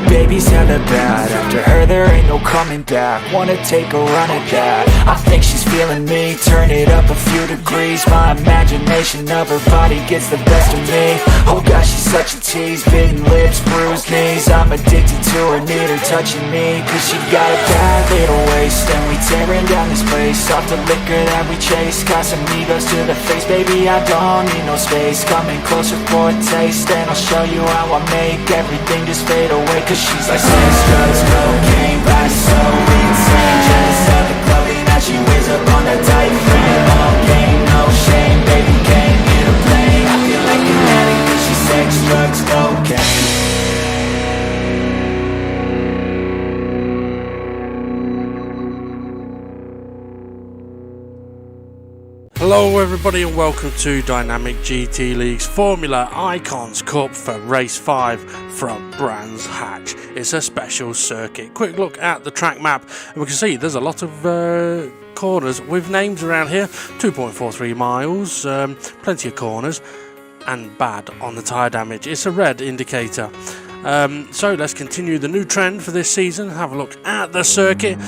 baby's hella bad. After her there ain't no coming back. Wanna take a run at that. I think she's feeling me. Turn it up a few degrees. My imagination of her body gets the best of me. Oh gosh, she's such a tease. Bitten lips, bruised knees. I'm addicted to her, need her touching me. Cause she got a bad little waist, and we tearing down this place. Off the liquor that we chase. Got some egos to the face. Baby, I don't need no space. Coming closer for a taste, and I'll show you how I make everything just fade away. Cause she's like sex, drugs, cocaine, body so insane. Jealous of the clothing that she wears up on that tight frame. All game, no shame, baby, came here to play. I feel like an addict cause she's sex, drugs, cocaine. Hello everybody and welcome to Dynamic GT League's Formula Icons Cup for Race 5 from Brands Hatch. It's a special circuit. Quick look at the track map and we can see there's a lot of corners with names around here. 2.43 miles, plenty of corners and bad on the tyre damage. It's a red indicator. So let's continue the new trend for this season. Have a look at the circuit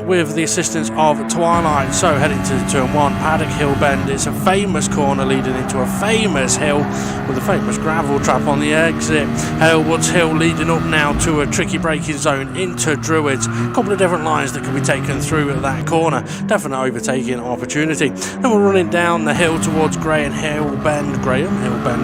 with the assistance of Twilight. So heading to turn 1, Paddock Hill Bend. It's a famous corner leading into a famous hill with a famous gravel trap on the exit. Halewoods Hill leading up now to a tricky braking zone into Druids. A couple of different lines that can be taken through at that corner. Definite overtaking opportunity. Then we're running down the hill towards Graham Hill Bend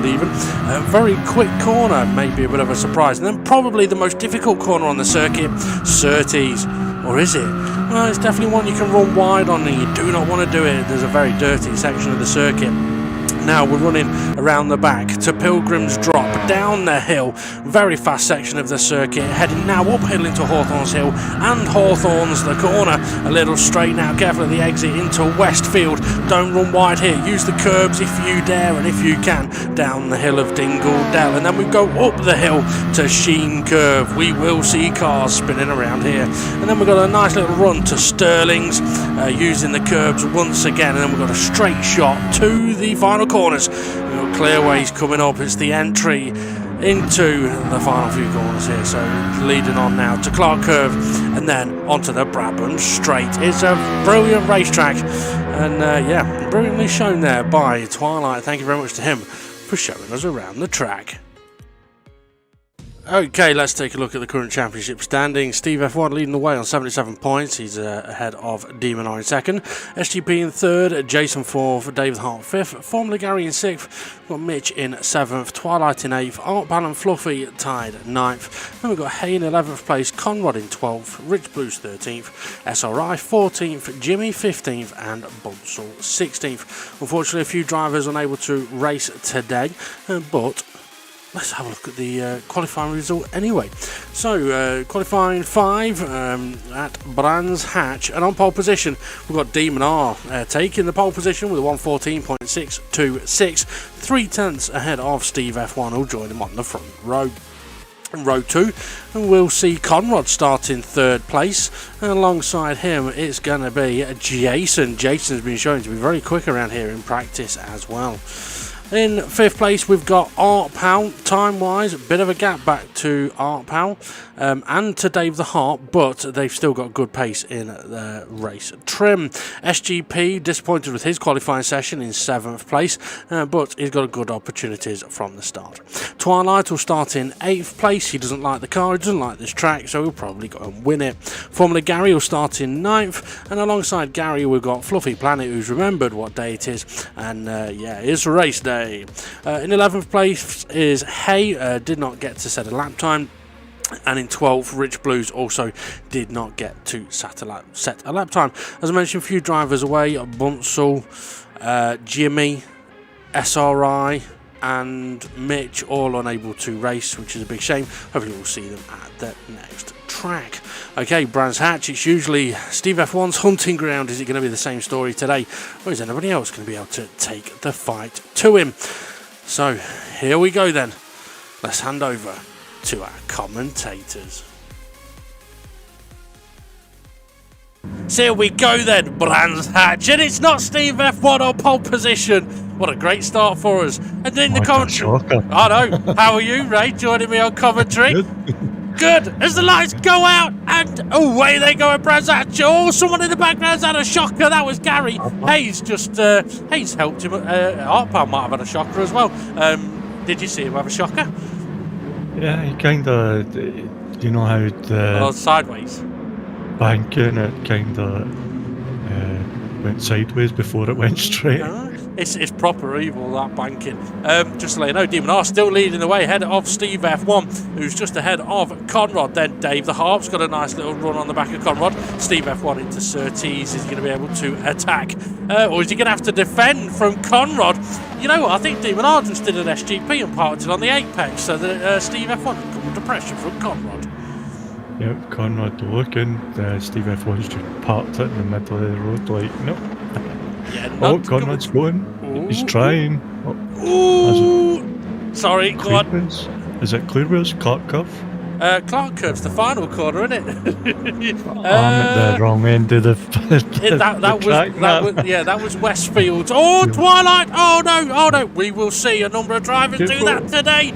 even. A very quick corner, maybe a bit of a surprise, and then probably the most difficult corner on the circuit, Surtees. Or is it? Well, it's definitely one you can run wide on and you do not want to do it. There's a very dirty section of the circuit. Now we're running around the back to Pilgrim's Drop, down the hill, very fast section of the circuit, heading now uphill into Hawthorns Hill and Hawthorns the corner, a little straight now, careful of the exit into Westfield. Don't run wide here, use the curbs if you dare and if you can, down the hill of Dingle Dell, and then we go up the hill to Sheen Curve. We will see cars spinning around here, and then we've got a nice little run to Stirling's, using the curbs once again, and then we've got a straight shot to the final corners. We've got clearways coming up. It's the entry into the final few corners here, so leading on now to Clark Curve and then onto the Brabham Straight. It's a brilliant racetrack and brilliantly shown there by Twilight. Thank you very much to him for showing us around the track. Okay, let's take a look at the current championship standings. Steve F1 leading the way on 77 points. He's ahead of Demon R in second. SGP in third. Jason fourth. David Hart fifth. Formula Gary in sixth. We've got Mitch in seventh. Twilight in eighth. Art Ball and Fluffy tied ninth. Then we've got Hay in 11th place. Conrad in 12th. Rich Blues 13th. SRI 14th. Jimmy 15th. And Bunsell 16th. Unfortunately, a few drivers unable to race today, but let's have a look at the qualifying result anyway. So, qualifying 5 at Brands Hatch, and on pole position we've got Demon R taking the pole position with a 1:14.626, 3 tenths ahead of Steve F1, who'll join him on the front row. Row 2, and we'll see Conrad start in third place, and alongside him it's going to be Jason. Jason's been shown to be very quick around here in practice as well. In fifth place we've got Art Powell. Time wise, a bit of a gap back to Art Powell and to Dave the Hart, but they've still got good pace in the race trim. SGP disappointed with his qualifying session in 7th place, but he's got good opportunities from the start. Twilight will start in 8th place. He doesn't like the car, he doesn't like this track, so he'll probably go and win it. Formula Gary will start in 9th, and alongside Gary we've got Fluffy Planet, who's remembered what day it is, and it's race day. In 11th place is Hay, did not get to set a lap time, and in 12th Rich Blues also did not get to set a lap time. As I mentioned, a few drivers away, Bunsell, Jimmy, SRI and Mitch all unable to race, which is a big shame. Hopefully we'll see them at the next track. Okay, Brands Hatch, it's usually Steve F1's hunting ground. Is it going to be the same story today, or is anybody else going to be able to take the fight to him? So here we go then. Let's hand over to our commentators. So here we go then, Brands Hatch, and it's not Steve F1 on pole position. What a great start for us. And then the commentary. I know. How are you, Ray? Joining me on commentary. good as the lights go out, and away they go at Brands Hatch. Oh, someone in the background's had a shocker. That was Gary. Hayes just Hayes helped him. Artpal might have had a shocker as well. Did you see him have a shocker? Yeah, he kind of, you know how the Sideways. banking, it kind of went sideways before it went straight. It's proper evil, that banking. Just to let you know, Demon R still leading the way ahead of Steve F1, who's just ahead of Conrad. Then Dave the Harp's got a nice little run on the back of Conrad. Steve F1 into Surtees. Is he going to be able to attack? Or is he going to have to defend from Conrad? You know what, I think Demon R just did an SGP and parked it on the Apex so that Steve F1 can come under pressure from Conrad. Yep, Conrad looking. Steve F1's just parked it in the middle of the road, like, nope. Yeah, Conrad's going. Ooh. He's trying. Ooh! Sorry, go on. Is it Clearways? Clark Curve? Clark Curve's the final corner, isn't it? I'm at the wrong end of the that was Westfield. Oh, Twilight! Oh no! We will see a number of drivers do that today.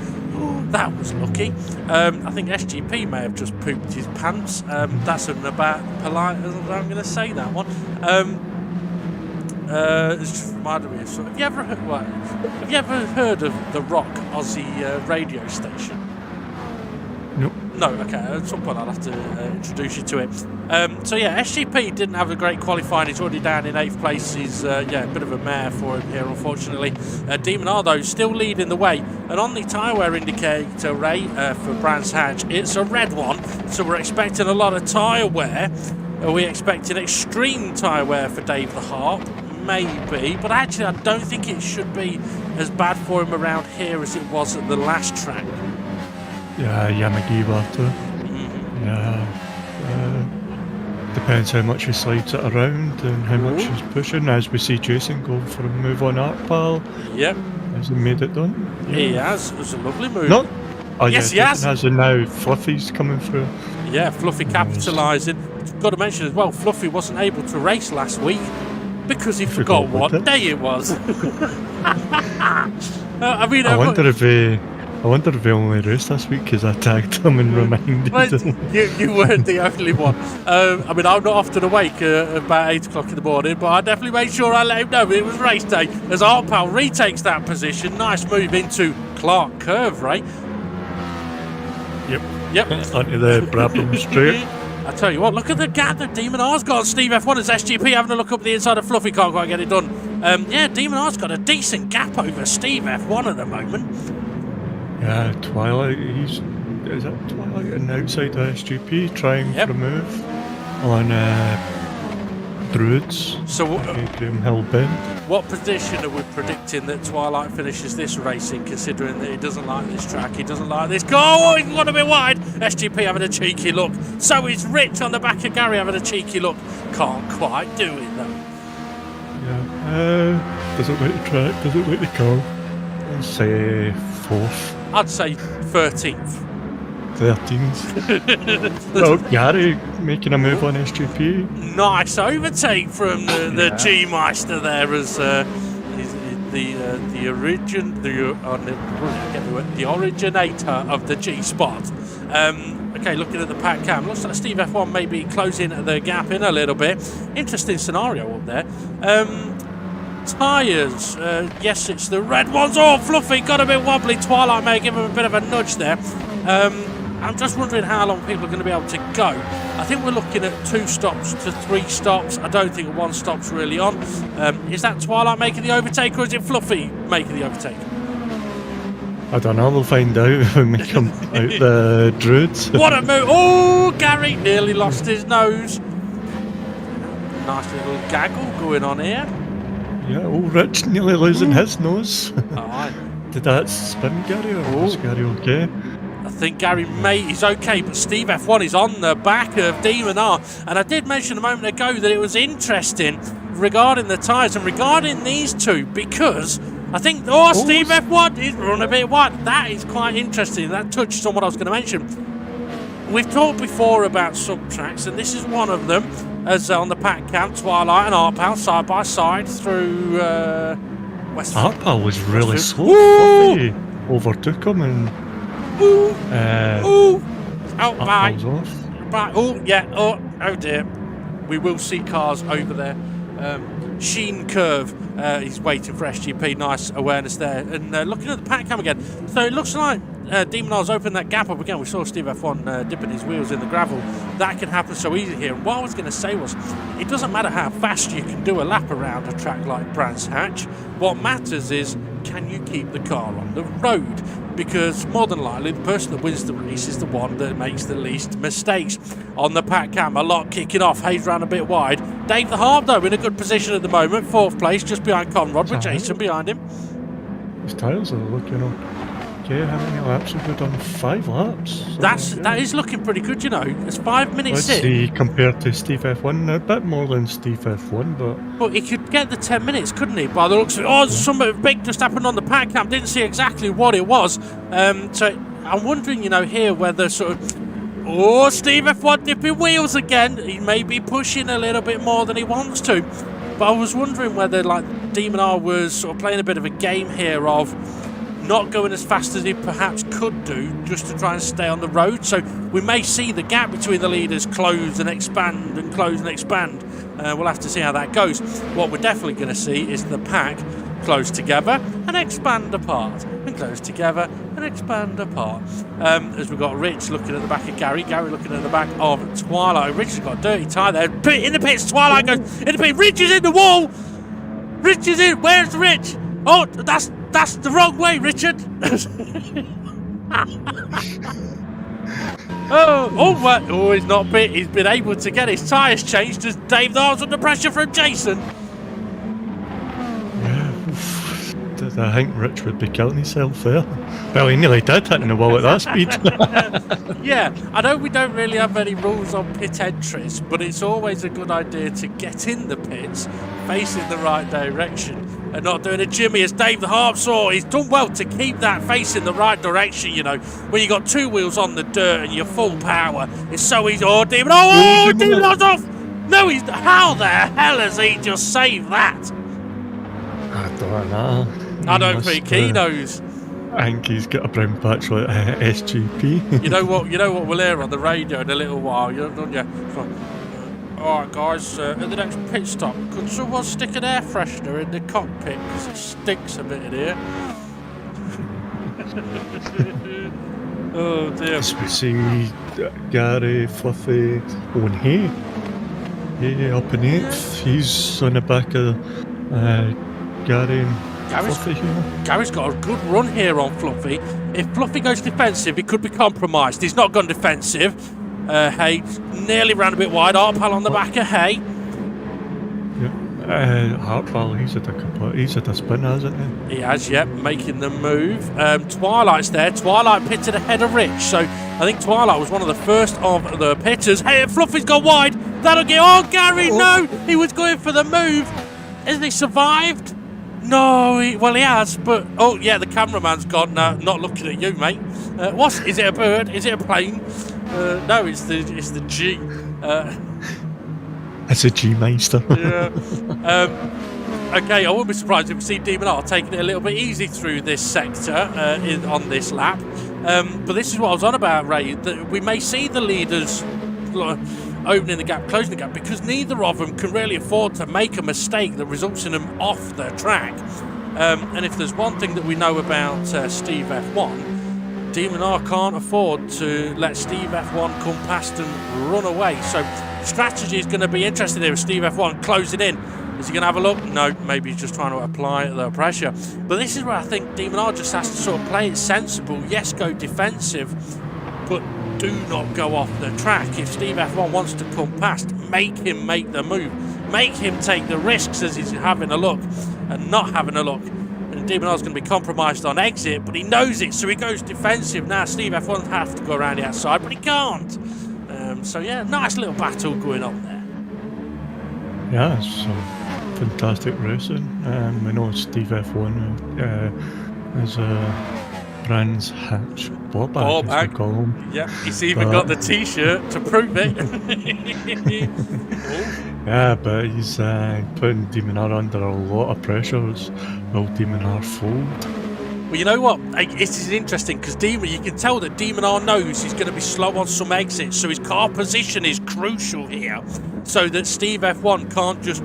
That was lucky. I think SGP may have just pooped his pants. That's about polite as I'm going to say that one. It's just reminded me of something. Have you ever heard of the Rock Aussie radio station? Nope. No, okay, at some point I'll have to introduce you to it. So yeah, SGP didn't have a great qualifying. He's already down in 8th place. He's a bit of a mare for him here, unfortunately. Demon R, though, still leading the way. And on the tyre wear indicator, Ray, for Brands Hatch, it's a red one. So we're expecting a lot of tyre wear. Are we expecting extreme tyre wear for Dave the Harp? Maybe, but actually I don't think it should be as bad for him around here as it was at the last track. Yeah, Yamagiwa too. Mm-hmm. Yeah. Depends how much he slides it around and how much he's pushing. As we see Jason go for a move on Artpal. Yep. Has he made it done? He has. It was a lovely move. No. Oh, yes, yeah, he has. And now Fluffy's coming through. Yeah, Fluffy capitalising. Got to mention as well, Fluffy wasn't able to race last week because he forgot what day it was. I wonder if he only raced this week because I tagged him and reminded him. You weren't the only one. I'm not often awake about 8 o'clock in the morning, but I definitely made sure I let him know it was race day as Artpal retakes that position. Nice move into Clark Curve, right? Yep. Onto the Brabham Straight. I tell you what, look at the gap that Demon R's got. Steve F1 is SGP having a look up the inside of Fluffy, can't quite get it done. Demon R's got a decent gap over Steve F1 at the moment. Yeah, Twilight, is that Twilight on the outside of SGP trying for a move on Druids. So Graham Hill Bend. What position are we predicting that Twilight finishes this racing, considering that he doesn't like this track, he doesn't like this he's gone a bit wide. SGP having a cheeky look. So is Rich on the back of Gary having a cheeky look. Can't quite do it though. Yeah, doesn't like the track, doesn't like the car. I'll say 4th. I'd say 13th. 13th. Well, Gary making a move on SGP. Nice overtake from the G-Meister there as the originator of the G-Spot. Okay, looking at the pack cam, looks like Steve F1 may be closing the gap in a little bit. Interesting scenario up there. Tyres, yes, it's the red ones. Oh, Fluffy got a bit wobbly. Twilight may give him a bit of a nudge there. I'm just wondering how long people are going to be able to go. I think we're looking at 2 stops to 3 stops. I don't think 1 stop's really on. Is that Twilight making the overtake, or is it Fluffy making the overtake? I don't know, we'll find out when we come out the Druids. What a move! Oh, Gary nearly lost his nose. Nice little gaggle going on here. Yeah, old Rich nearly losing his nose. Aye. Did that spin Gary, or was Gary okay? I think Gary is okay, but Steve F1 is on the back of Demon R. And I did mention a moment ago that it was interesting regarding the tyres and regarding these two, because I think, Steve F1 is run a bit wide. That is quite interesting. That touches on what I was going to mention. We've talked before about sub-tracks, and this is one of them, as on the pack camp, Twilight and Artpal side by side through Westfield. Artpal was really slow. He overtook him and Oh, That bye. falls off. Right. Oh, yeah. Oh dear. We will see cars over there. Sheen Curve. He's waiting for SGP. Nice awareness there. And looking at the pack cam again. So it looks like Demonar's opened that gap up again. We saw Steve F1 dipping his wheels in the gravel. That can happen so easy here. And what I was going to say was, it doesn't matter how fast you can do a lap around a track like Brands Hatch. What matters is, can you keep the car on the road? Because more than likely, the person that wins the race is the one that makes the least mistakes. On the pack cam, a lot kicking off. Hayes ran a bit wide. Dave the Harp, though, in a good position at the moment. 4th place, just behind Conrad, with Jason behind him. His tyres are looking okay. How many laps have we done? 5 laps. So, That is looking pretty good, you know. It's 5 minutes let's in. see, compared to Steve F1, a bit more than Steve F1, but... But he could get the 10 minutes, couldn't he? By the looks of it. Oh, something big just happened on the pack cam. Didn't see exactly what it was. So I'm wondering, you know, here whether sort of... Oh, Steve F1 dipping wheels again. He may be pushing a little bit more than he wants to. But I was wondering whether, like, Demonar was sort of playing a bit of a game here of not going as fast as he perhaps could do just to try and stay on the road. So we may see the gap between the leaders close and expand and close and expand. We'll have to see how that goes. What we're definitely going to see is the pack close together and expand apart, and close together and expand apart. As we've got Rich looking at the back of Gary looking at the back of Twilight. Rich has got a dirty tyre there. In the pits, Twilight goes in the pit. Rich is in the wall. Rich is in. Where's Rich? Oh, that's the wrong way, Richard. Oh, he's not bit. He's been able to get his tyres changed as Dave Thor's under pressure from Jason. I think Rich would be killing himself there. Well, he nearly did, hitting the wall at that speed. Yeah, I know we don't really have any rules on pit entries, but it's always a good idea to get in the pits, facing the right direction, and not doing a Jimmy as Dave the Harp saw. He's done well to keep that facing the right direction, you know. When you got 2 wheels on the dirt and you're full power, it's so easy. Oh, Demon! Oh, Demon's off! No, how the hell has he just saved that? I don't know. I don't think he knows. I think he's got a brown patch like SGP. You know what we'll hear on the radio in a little while, don't you? Alright guys, at the next pit stop, could someone stick an air freshener in the cockpit because it stinks a bit in here? Oh dear. As we see Gary, Fluffy, Owen Hay. Yeah, up in 8th. He's on the back of Gary and Fluffy here. Gary's got a good run here on Fluffy. If Fluffy goes defensive, he could be compromised. He's not gone defensive. Hay nearly ran a bit wide. Harpal on the back of Hay. Yeah. Harpal, he's at a spin, hasn't he? He has, yep, making the move. Twilight's there. Twilight pitted ahead of Rich. So I think Twilight was one of the first of the pitters. Hey, Fluffy's gone wide. That'll get... Oh, Gary, no! He was going for the move. Hasn't he survived? No, he has, but... Oh, yeah, the cameraman's gone. Not looking at you, mate. Is it a bird? Is it a plane? No, it's the G. It's a G-Meister. Yeah. Okay, I wouldn't be surprised if we see Demonar taking it a little bit easy through this sector on this lap. But this is what I was on about, Ray. That we may see the leaders opening the gap, closing the gap, because neither of them can really afford to make a mistake that results in them off the track. And if there's one thing that we know about Steve F1, Demonar can't afford to let Steve F1 come past and run away. So strategy is going to be interesting here with Steve F1 closing in. Is he going to have a look? No, maybe he's just trying to apply the pressure. But this is where I think Demonar just has to sort of play it sensible. Yes, go defensive, but do not go off the track. If Steve F1 wants to come past, make him make the move. Make him take the risks as he's having a look and not having a look. And Demonar's going to be compromised on exit, but he knows it, so he goes defensive. Now Steve F1 has to go around the outside, but he can't. So yeah, nice little battle going on there. Yeah, it's fantastic racing. We know Steve F1 is a Brands Hatch Bobag, as we call him. Yeah, he's even got the t-shirt to prove it. Yeah, but he's putting Demonar under a lot of pressures. Will Demonar fold? Well, you know what? It is interesting because you can tell that Demon R knows he's going to be slow on some exits, so his car position is crucial here, so that Steve F1 can't just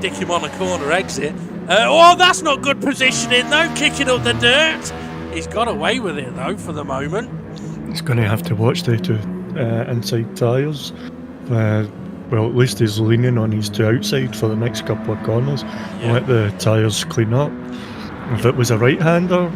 dick him on a corner exit. Oh, that's not good positioning though, kicking up the dirt. He's got away with it though for the moment. He's going to have to watch the two inside tyres. Well, at least he's leaning on his two outside for the next couple of corners. Yeah. Let the tyres clean up. If it was a right-hander,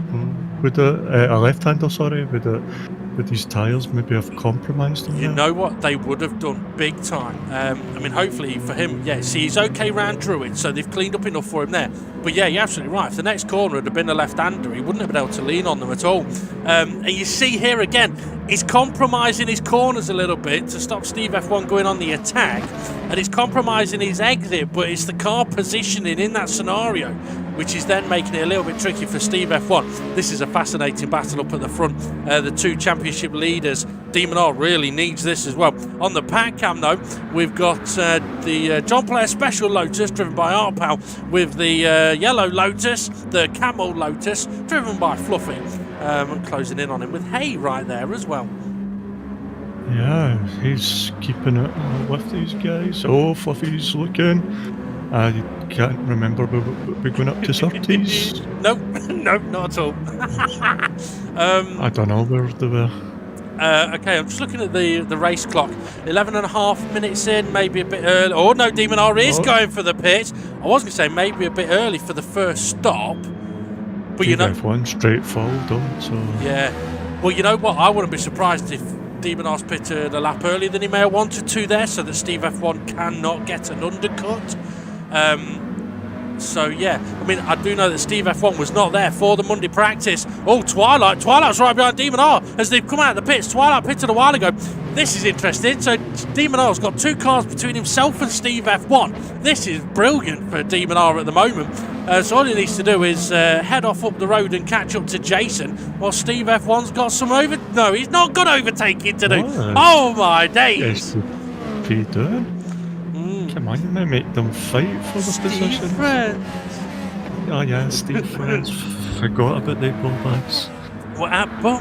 a left-hander, sorry, would his tyres maybe have compromised him? You know what? They would have done big time. I mean, hopefully for him, yes, he's okay round Druid, so they've cleaned up enough for him there. But yeah, you're absolutely right. If the next corner had been a left-hander, he wouldn't have been able to lean on them at all. And you see here again, he's compromising his corners a little bit to stop Steve F1 going on the attack, and he's compromising his exit, but it's the car positioning in that scenario, which is then making it a little bit tricky for Steve F1. This is a fascinating battle up at the front. The two championship leaders. Demon R really needs this as well. On the pack cam though, we've got the John Player Special Lotus driven by Arpal with the yellow Lotus, the Camel Lotus driven by Fluffy. Closing in on him with Hay right there as well. Yeah, he's keeping it with these guys. Oh, Fluffy's looking. I can't remember we're going up to 30s. No, not at all. I don't know where they were. Okay, I'm just looking at the race clock. 11 and a half minutes in, maybe a bit early. Oh no, Demon R is going for the pit. I was going to say maybe a bit early for the first stop. But you know, F1 straight forward on, so yeah. Well, you know what? I wouldn't be surprised if Demon R's pitted a lap earlier than he may have wanted to there, so that Steve F1 cannot get an undercut. So yeah, I mean, I do know that Steve F1 was not there for the Monday practice. Oh, Twilight's right behind Demon R as they've come out of the pits. Twilight pitted a while ago. This is interesting. So Demon R's got two cars between himself and Steve F1. This is brilliant for Demon R at the moment. So all he needs to do is head off up the road and catch up to Jason, while Steve F1's got some No, he's not got overtaking to do. What? Oh my days! yes, what are you doing? Come on, you may make them fight for the position. Friends. Oh yeah, Steve Friends. Forgot about the ball bags. But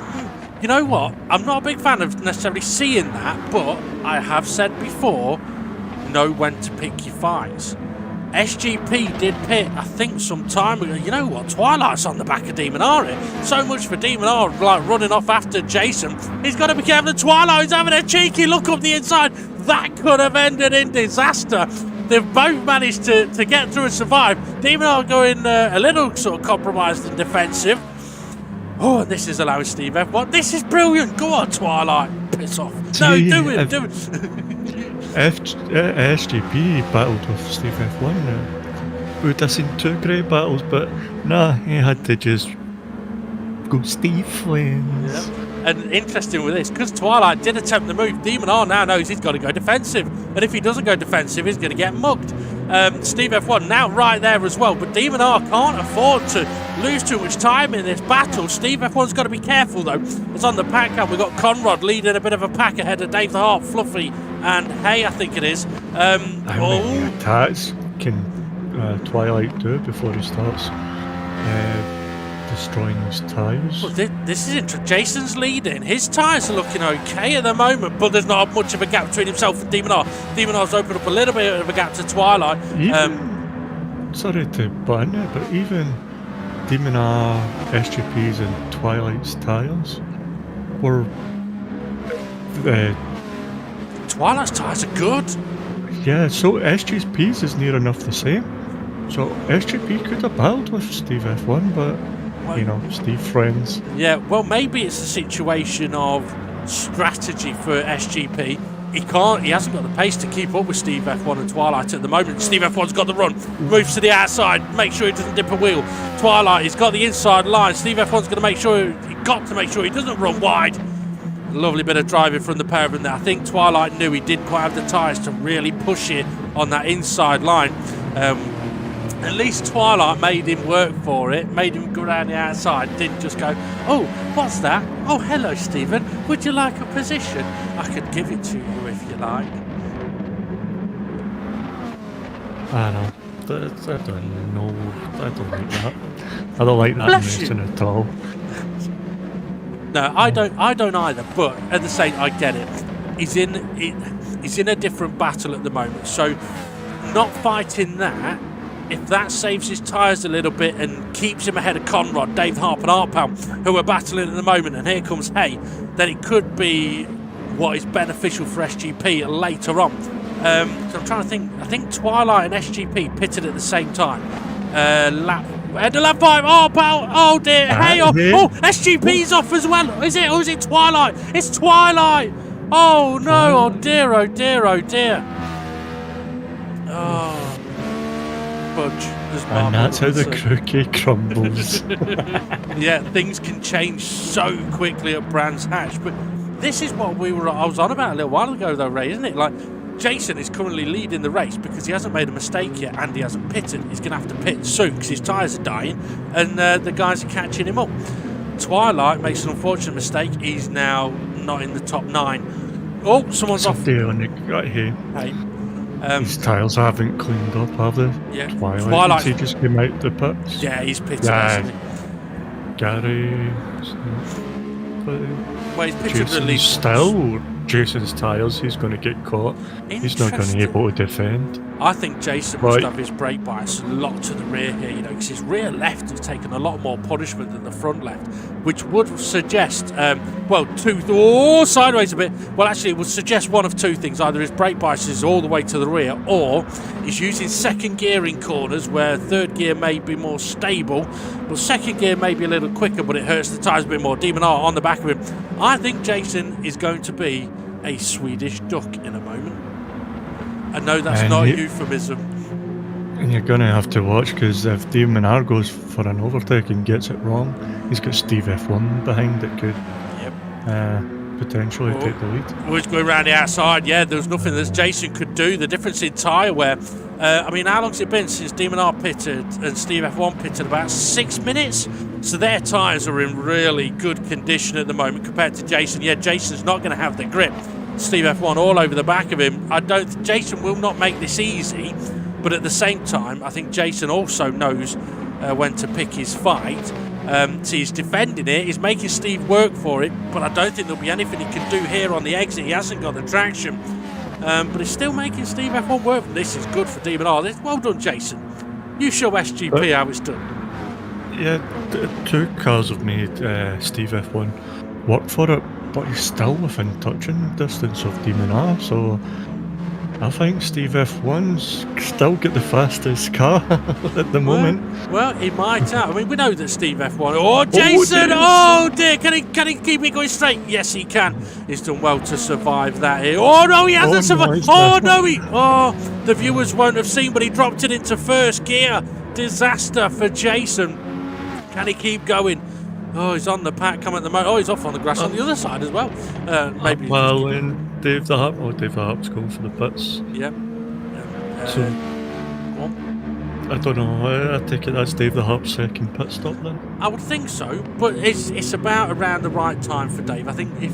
you know what? I'm not a big fan of necessarily seeing that, but I have said before, know when to pick your fights. SGP did pit, I think, some time ago. You know what? Twilight's on the back of Demon R here. So much for Demon R, like running off after Jason. He's got to be careful of Twilight's having a cheeky look up the inside. That could have ended in disaster. They've both managed to get through and survive. Demon R going a little sort of compromised and defensive. Oh, and this is allowing Steve F1. This is brilliant. Go on, Twilight. Piss off. No, do it. SGP battled with Steve F1. Would have seen two great battles, but nah, he had to just go Steve Friends. Yep. And interesting with this, because Twilight did attempt the move, Demon R now knows he's got to go defensive. And if he doesn't go defensive, he's going to get mugged. Steve F1 now right there as well, but Demon R can't afford to lose too much time in this battle. Steve F1's got to be careful though. It's on the pack up. We've got Conrad leading a bit of a pack ahead of Dave the Heart, Fluffy, and Hay, I think it is. How many attacks can Twilight do before he starts destroying his tyres? Well, this is interesting. Jason's leading. His tyres are looking okay at the moment, but there's not much of a gap between himself and Demon R. Demon R's opened up a little bit of a gap to Twilight. Sorry to butt in it, but even Demon R, SGP's and Twilight's tyres were... Twilight's tyres are good. Yeah, so SGP's is near enough the same. So SGP could have battled with Steve F1, but, you know, Steve Friends. Yeah, well, maybe it's a situation of strategy for SGP. He hasn't got the pace to keep up with Steve F1 and Twilight at the moment. Steve F1's got the run, moves to the outside, make sure he doesn't dip a wheel. Twilight, he's got the inside line. Steve F1's got to make sure he doesn't run wide. Lovely bit of driving from the pair of them there. I think Twilight knew he didn't quite have the tyres to really push it on that inside line. At least Twilight made him work for it, made him go around the outside, didn't just go, oh, what's that? Oh, hello, Stephen. Would you like a position? I could give it to you if you like. I know. I don't know. I don't like that. I don't like that in Bless you. racing at all. No, I don't either. But at the same, I get it. He's in a different battle at the moment. So, not fighting that, if that saves his tyres a little bit and keeps him ahead of Conrad, Dave Harp, and Arpal, who are battling at the moment, and here comes Hay, then it could be what is beneficial for SGP later on. So I'm trying to think. I think Twilight and SGP pitted at the same time. Lap 5. Oh, pal. Oh dear. Hey. Oh, SGP's off as well. Is it? Or is it Twilight? It's Twilight. Oh no. Oh dear. Oh dear. Oh dear. Oh. Fudge. And that's how the cookie crumbles. Yeah, things can change so quickly at Brands Hatch. But this is what I was on about a little while ago, though, Ray, isn't it? Like, Jason is currently leading the race because he hasn't made a mistake yet and he hasn't pitted. He's going to have to pit soon because his tyres are dying and the guys are catching him up. Twilight makes an unfortunate mistake. He's now not in the top 9. Oh, someone's off. On the right here. Hey. His tyres haven't cleaned up, have they? Yeah. Twilight. He just came out the pits. Yeah, he's pitted. Gary. Well, he's pitted the lead. Still, Jason's tyres, he's going to get caught. He's not going to be able to defend. I think Jason must have his brake bias a lot to the rear here, because his rear left has taken a lot more punishment than the front left, which would suggest, sideways a bit. Well, actually, it would suggest one of two things. Either his brake bias is all the way to the rear, or he's using second gear in corners where third gear may be more stable, but second gear may be a little quicker, but it hurts the tyres a bit more. Demon R on the back of him. I think Jason is going to be a Swedish duck in a moment. I know that's not a euphemism. And you're going to have to watch, because if Damon R goes for an overtake and gets it wrong, he's got Steve F1 behind that could potentially take the lead. We're just going around the outside. Yeah, there's nothing that Jason could do. The difference in tyre wear. How long's it been since Demon R pitted and Steve F1 pitted? About 6 minutes. So their tyres are in really good condition at the moment compared to Jason. Yeah, Jason's not going to have the grip. Steve F1 all over the back of him. Jason will not make this easy, but at the same time, I think Jason also knows when to pick his fight. So he's defending it, he's making Steve work for it, but I don't think there'll be anything he can do here on the exit. He hasn't got the traction, but he's still making Steve F1 work. This is good for Demon R. Well done, Jason. You show SGP how it's done. Yeah, 2 cars have made Steve F1 work for it, but he's still within touching distance of Demon R, so I think Steve F1's still got the fastest car at the moment. Well, he might have. We know that Steve F1. Oh, Jason! Oh dear! Can he keep it going straight? Yes, he can. He's done well to survive that here. Oh no, he hasn't survived. The viewers won't have seen, but he dropped it into first gear. Disaster for Jason. Can he keep going? Oh, he's on the pack come at the moment. Oh, he's off on the grass on the other side as well. Maybe. Well, and Dave the Harp's going for the pits. Yep. So, I don't know. I take it that's Dave the Harp's second pit stop then. I would think so, but it's about around the right time for Dave. I think if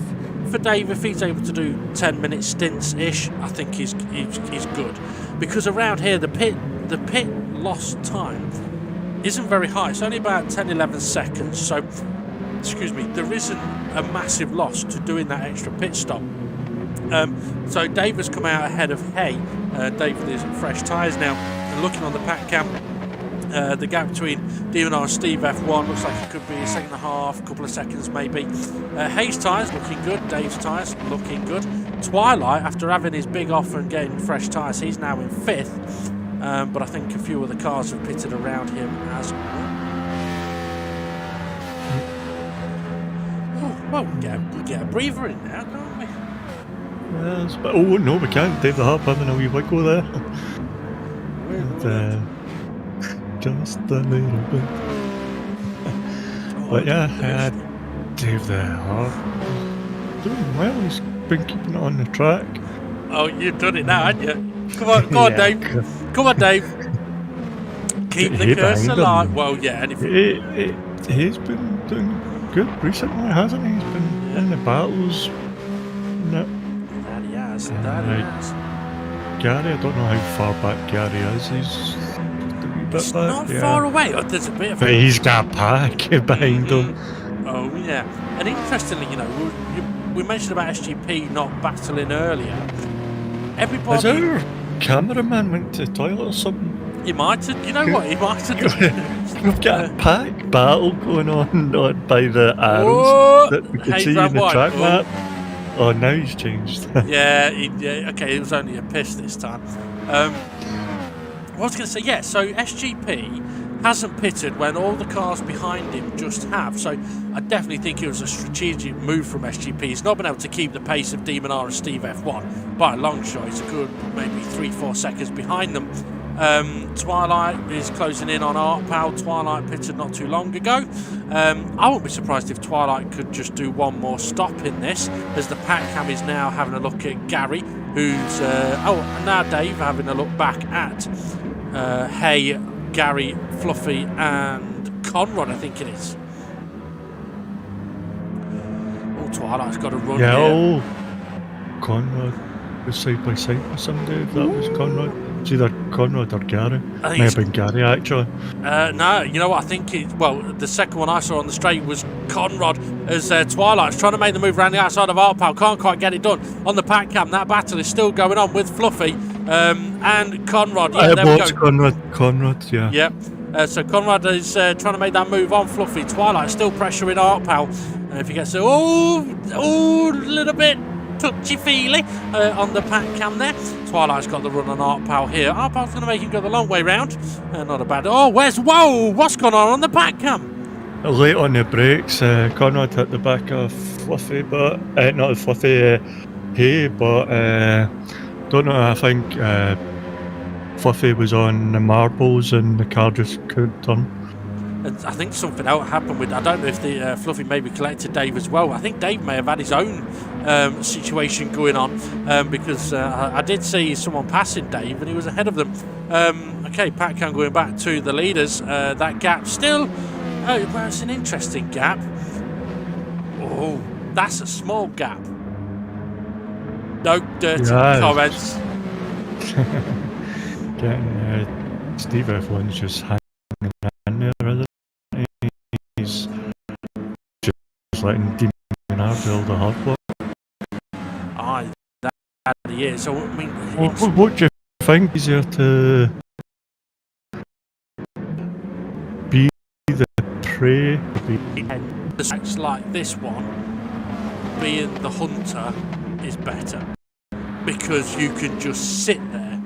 he's able to do 10-minute stints ish, I think he's good, because around here the pit lost time isn't very high. It's only about 10-11 seconds, so there isn't a massive loss to doing that extra pit stop. So Dave has come out ahead of Hay. Dave with his fresh tyres now, and looking on the pack cam, the gap between Demon R and Steve F1 looks like it could be a second and a half, couple of seconds maybe. Hay's tyres looking good, Dave's tyres looking good. Twilight, after having his big off and getting fresh tyres, he's now in 5th. But I think a few of the cars have pitted around him as well. Well, we get a breather in now, don't we? Yes, but no, we can't. Dave the Harp having a wee wiggle there. Just a little bit. But yeah, Dave the Harp doing well. He's been keeping it on the track. Oh, you've done it now, haven't you? Come on, Dave. Come on, Dave. Keep the curse alive. Well, yeah. And he's been doing good recently, hasn't he? He's been in the battles. No. That he has. Gary, I don't know how far back Gary is. He's bit It's back. not yeah. far away. Oh, there's a bit of But he's got a pack behind him. Oh, yeah. And interestingly, we mentioned about SGP not battling earlier. Has Everybody... our cameraman went to the toilet or something? He might have... You know what? He might have done. We've got a pack battle going on by the arrows Whoa! that we could Hey, see Brad in the White. track Oh. map. Oh, now he's changed. Yeah, okay, it was only a piss this time. I was going to say, yeah, so SGP hasn't pitted when all the cars behind him just have. So I definitely think it was a strategic move from SGP. He's not been able to keep the pace of Demon R and Steve F1 by a long shot. He's a good maybe 3-4 seconds behind them. Twilight is closing in on Art Pal. Twilight pitted not too long ago. I wouldn't be surprised if Twilight could just do one more stop in this, as the pack cam is now having a look at Gary, who's and now Dave having a look back at Hay, Gary, Fluffy and Conrad, I think it is. Oh, Twilight's got a run Yeah, here. Conrad was side by side with somebody. If that was Conrad. It's either Conrad or Gary. I think May have been Gary, actually. No, you know what? I think the second one I saw on the straight was Conrad, as Twilight's trying to make the move around the outside of Artpal. Can't quite get it done on the pack cam. That battle is still going on with Fluffy and Conrad. Yeah, there we go. Conrad, yeah. Yep. So Conrad is trying to make that move on Fluffy. Twilight still pressuring Artpal. If he gets a little bit touchy-feely on the pack cam there. Twilight's got the run on Artpal here. Artpal's going to make him go the long way round. Not a bad... Oh, what's going on the pack cam? Late on the brakes, Conrad hit the back of Fluffy, but... not Fluffy, Hay, but... don't know, I think Fluffy was on the marbles and the car just couldn't turn. And I think something else happened with... I don't know if the Fluffy maybe collected Dave as well. I think Dave may have had his own situation going on because I did see someone passing Dave and he was ahead of them. Okay, Pat Cam going back to the leaders. That gap still... well, it's an interesting gap. Oh, that's a small gap. No dirty comments. Getting Steve F1's just hanging in there, isn't he? He's just letting Demon R do all the hard work. Aye, that he is. So, I mean, What do you think? Easier to be the prey? the tracks like this one, being the hunter is better because you can just sit there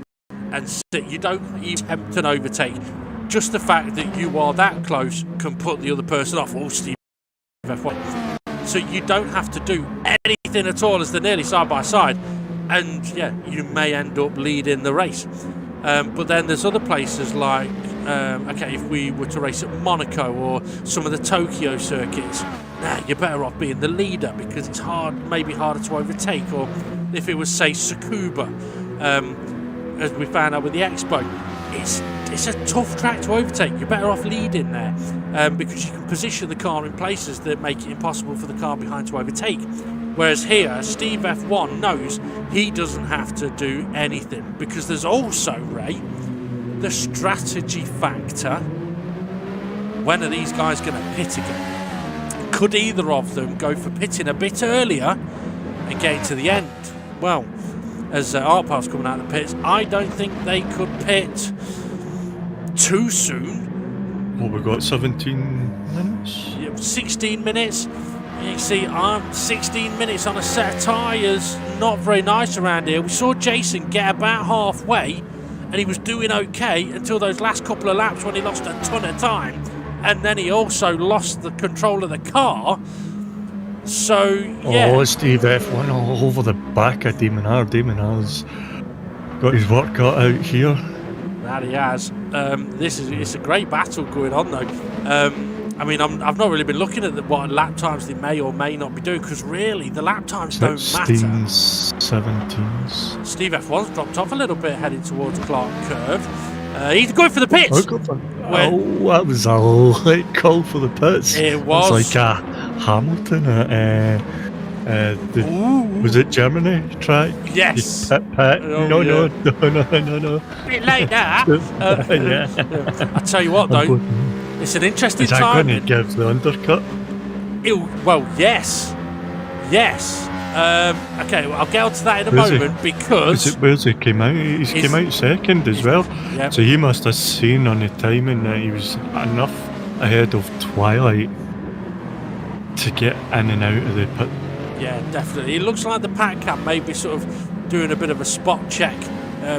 and sit. You don't even attempt an overtake. Just the fact that you are that close can put the other person off. Oh, Steve F1. So you don't have to do anything at all as they're nearly side by side. And yeah, you may end up leading the race. But then there's other places like, okay, if we were to race at Monaco or some of the Tokyo circuits, you're better off being the leader because it's maybe harder to overtake. Or if it was, say, Tsukuba, as we found out with the Expo, it's a tough track to overtake. You're better off leading there because you can position the car in places that make it impossible for the car behind to overtake. Whereas here, Steve F1 knows he doesn't have to do anything because there's also, Ray, the strategy factor. When are these guys going to pit again? Could either of them go for pitting a bit earlier and getting to the end? Well, as Artpal's coming out of the pits, I don't think they could pit too soon. Well, we've got 17 minutes. 16 minutes. You see, 16 minutes on a set of tyres, not very nice around here. We saw Jason get about halfway, and he was doing okay until those last couple of laps when he lost a ton of time. And then he also lost the control of the car. So, yeah. Oh, Steve F1 all over the back of Demon R. Demon R's got his work cut out here. That he has. It's a great battle going on, though. I mean, I've not really been looking at what lap times they may or may not be doing because really the lap times don't matter. 16s, 17s. Steve F1's dropped off a little bit heading towards Clark Curve. He's going for the pits. That was a late call for the pits. It was. It's like a Hamilton at Was it Germany track? Yes. Pit. Oh, No. Bit like that. Yeah. I tell you what, though, it's an interesting Is that time. when he gives the undercut? Well, yes. Okay, well, I'll get onto that in a moment because Where's he came out? He came out second as well. Yep. So he must have seen on the timing that he was enough ahead of Twilight to get in and out of the pit. yeah, definitely. It looks like the Pat Cam may be sort of doing a bit of a spot check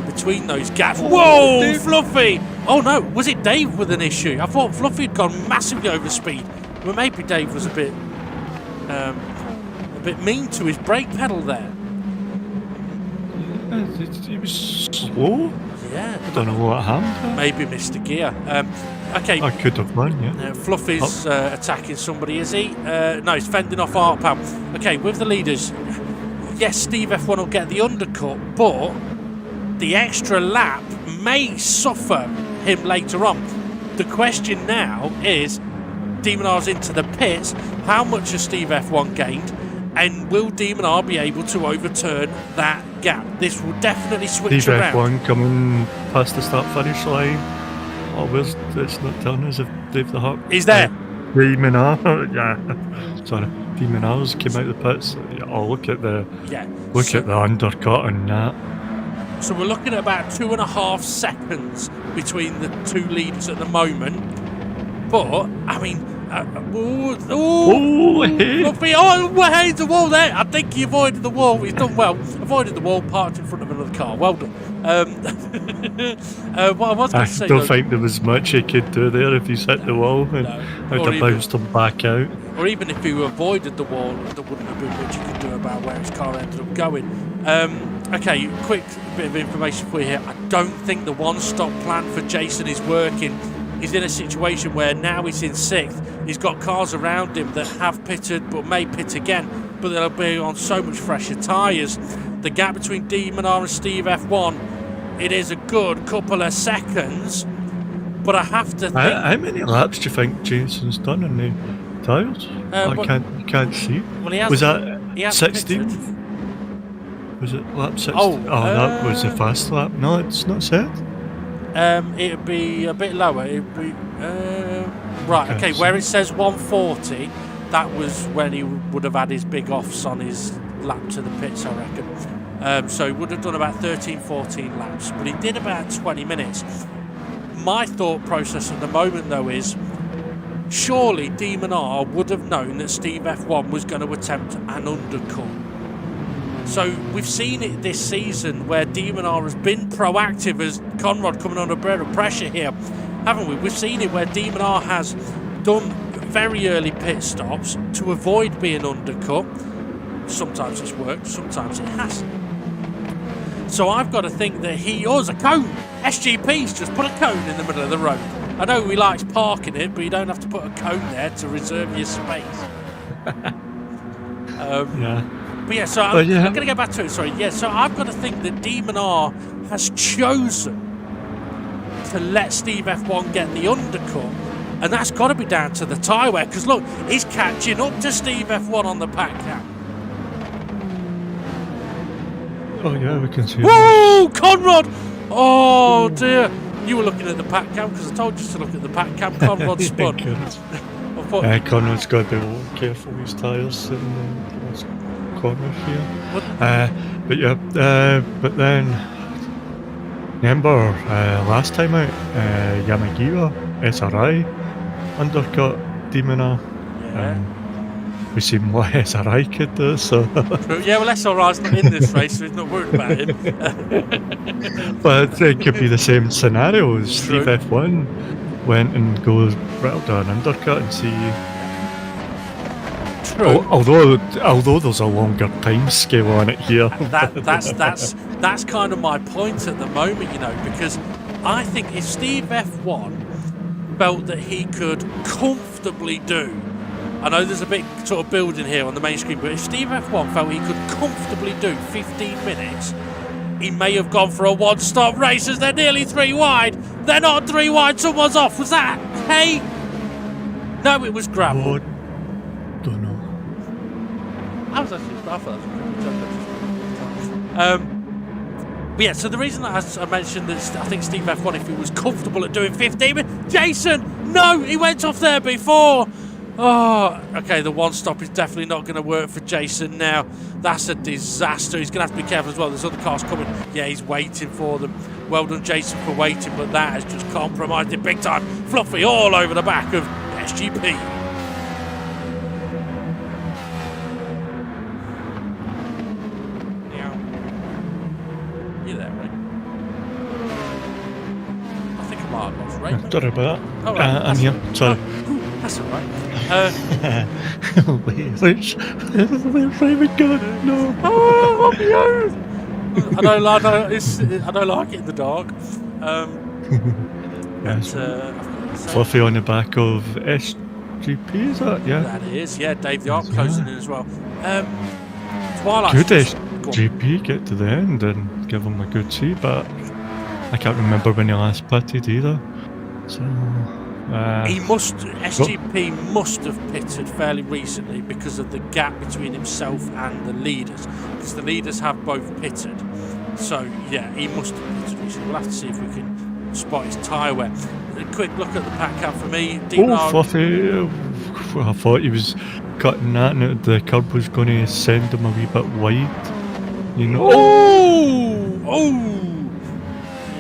between those gaps. Whoa, Dave. Fluffy! Oh no, was it Dave with an issue? I thought Fluffy had gone massively over speed. Well, maybe Dave was a bit mean to his brake pedal there. He was slow. Yeah, I don't know what happened. maybe Mr. Gear. Okay. I could have won, yeah. Fluffy's attacking somebody, is he? No, he's fending off Art Pal. Okay, with the leaders, yes, Steve F1 will get the undercut, but the extra lap may suffer him later on. The question now is, Demon R's into the pits, how much has Steve F1 gained? And will Demon R be able to overturn that gap? This will definitely switch Steve around. F1 coming past the start-finish line. Oh, it's not telling us if Dave the Hawk. He's there. Demon R, yeah. Sorry, Demon R's came out of the pits. Oh, look at the Yeah. at the undercut on that. So we're looking at about 2.5 seconds between the two leaders at the moment. But, I mean... Fluffy, hey, the wall there. I think he avoided the wall. He's done well. Avoided the wall, parked in front of another car. Well done. What I was going to say, I don't think there was much he could do there if he's hit the wall and Or I'd have bounced him back out. or even if he avoided the wall, there wouldn't have been much you could do about where his car ended up going. Okay, quick bit of information for you here. I don't think the one-stop plan for Jason is working. He's in a situation where now he's in 6th. He's got cars around him that have pitted but may pit again, but they'll be on so much fresher tyres. The gap between Demon R and Steve F1, it is a good couple of seconds, but I have to think... How many laps do you think Jason's done in the tyres? I can't see. Well, he has, Was he has that 16? pitted. Was it lap 16? Oh, That was the fast lap. No, it's not set. It'd be a bit lower. It'd be right. Okay, so- where it says 140, that was when he would have had his big offs on his lap to the pits, I reckon. So he would have done about 13, 14 laps, but he did about 20 minutes. My thought process at the moment, though, is surely Demon R would have known that Steve F1 was going to attempt an undercut. So we've seen it this season where Demon R has been proactive as Conrad coming under a bit of pressure here, haven't we? We've seen it where Demon R has done very early pit stops to avoid being undercut. Sometimes it's worked, sometimes it hasn't. So I've got to think that there's a cone. SGP's just put a cone in the middle of the road. I know he likes parking it, but you don't have to put a cone there to reserve your space. Yeah. But yeah, so I'm going to go back to it, sorry. Yeah, so I've got to think that Demon R has chosen to let Steve F1 get the undercut, and that's got to be down to the tyre wear, because look, he's catching up to Steve F1 on the pack cam. Oh yeah, we can see. Whoa, Conrad! Oh dear. You were looking at the pack cam, because I told you to look at the pack cam. Conrad spun. Conrad's got to be a little careful with his tyres in those corners here. But then, remember last time out, Yamagiwa, SRI, undercut Demon R. Yeah. We've seen what SRI could do, so... Yeah, well, SRI's not in this race, so he's not worried about him. But it could be the same scenario as Steve True. F1 went and goes, well, do an undercut and see... True. Although there's a longer time scale on it here. That's kind of my point at the moment, you know, because I think if Steve F1 felt that he could comfortably do, I know there's a bit sort of building here on the main screen, but if Steve F1 felt he could comfortably do 15 minutes, he may have gone for a one-stop race as they're nearly 3 wide. They're not 3 wide, someone's off. Was that hay? No, it was gravel. Don't know. I was actually, I thought that was a good joke. But yeah, so the reason that I mentioned that I think Steve F1, if he was comfortable at doing 15, but Jason, no, he went off there before. Oh, okay, the one stop is definitely not going to work for Jason now. That's a disaster. He's going to have to be careful as well. There's other cars coming. Yeah, he's waiting for them. Well done, Jason, for waiting, but that has just compromised it big time. Fluffy all over the back of SGP. Now, you there, Ray? I think I might have lost Ray. Sorry about that. Oh, right. I'm here. Sorry. Oh, that's all right. Where's Raymond gone? No. Oh, I'm here. I don't like it in the dark. Yes. I've got to say, Fluffy on the back of SGP, is that? Yeah. that is, yeah, Dave the Arc closing in as well. Twilight. Good Go on. SGP get to the end and give him a good seat, but I can't remember when he last pitted either. So. SGP must have pitted fairly recently because of the gap between himself and the leaders. Because the leaders have both pitted. So, yeah, he must have pitted recently. We'll have to see if we can spot his tyre wear. A quick look at the pack cam for me. Fluffy. I thought he was cutting that and the curb was going to send him a wee bit wide. You know? Oh!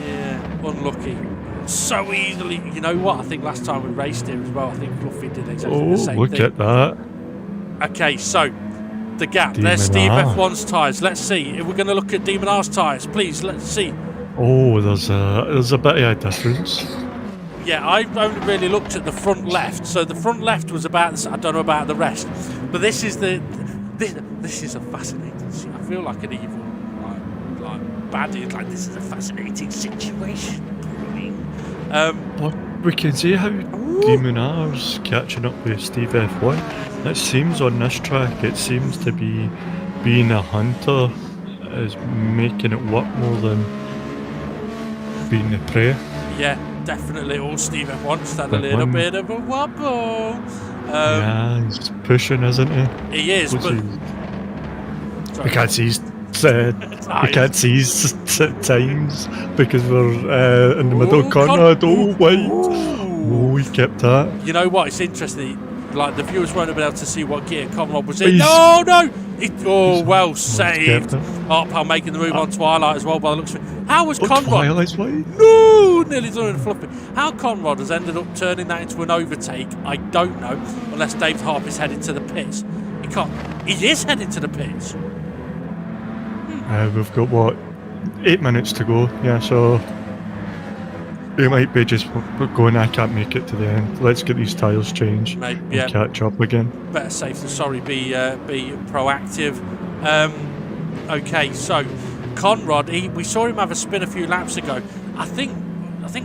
Yeah, unlucky. So easily, you know what? I think last time we raced here as well, I think Fluffy did exactly the same look thing. at that. Okay, so the gap. Demon There's Steve R. F1's tyres. Let's see. If we're going to look at Demon R's tyres, please, let's see. Oh, there's a bit of a difference. Yeah, I've only really looked at the front left. So the front left was about, I don't know about the rest. But this is this is a fascinating scene. I feel like an evil, like baddie. Like, this is a fascinating situation. But we can see how Demon R's catching up with Steve F1. It seems on this track, it seems to be being a hunter is making it work more than being the prey. Yeah, definitely. All Steve F1 just had a little bit of a wobble. Yeah, he's pushing, isn't he? He is, but we can't see his times because we're in the middle corner. Oh, he kept that. You know what? It's interesting. Like, the viewers won't have been able to see what gear Conrad was in. No! Well saved. Artpal making the move on Twilight as well by the looks of it. How was Conrad? Twilight's way? No! Nearly done it Fluffy. How Conrad has ended up turning that into an overtake, I don't know. Unless Dave Harp is headed to the pits. He is headed to the pits. We've got 8 minutes to go. Yeah, so it might be just going, I can't make it to the end. Let's get these tyres changed and catch up again. Better safe than sorry. Be proactive. Okay, so Conrad, we saw him have a spin a few laps ago. I think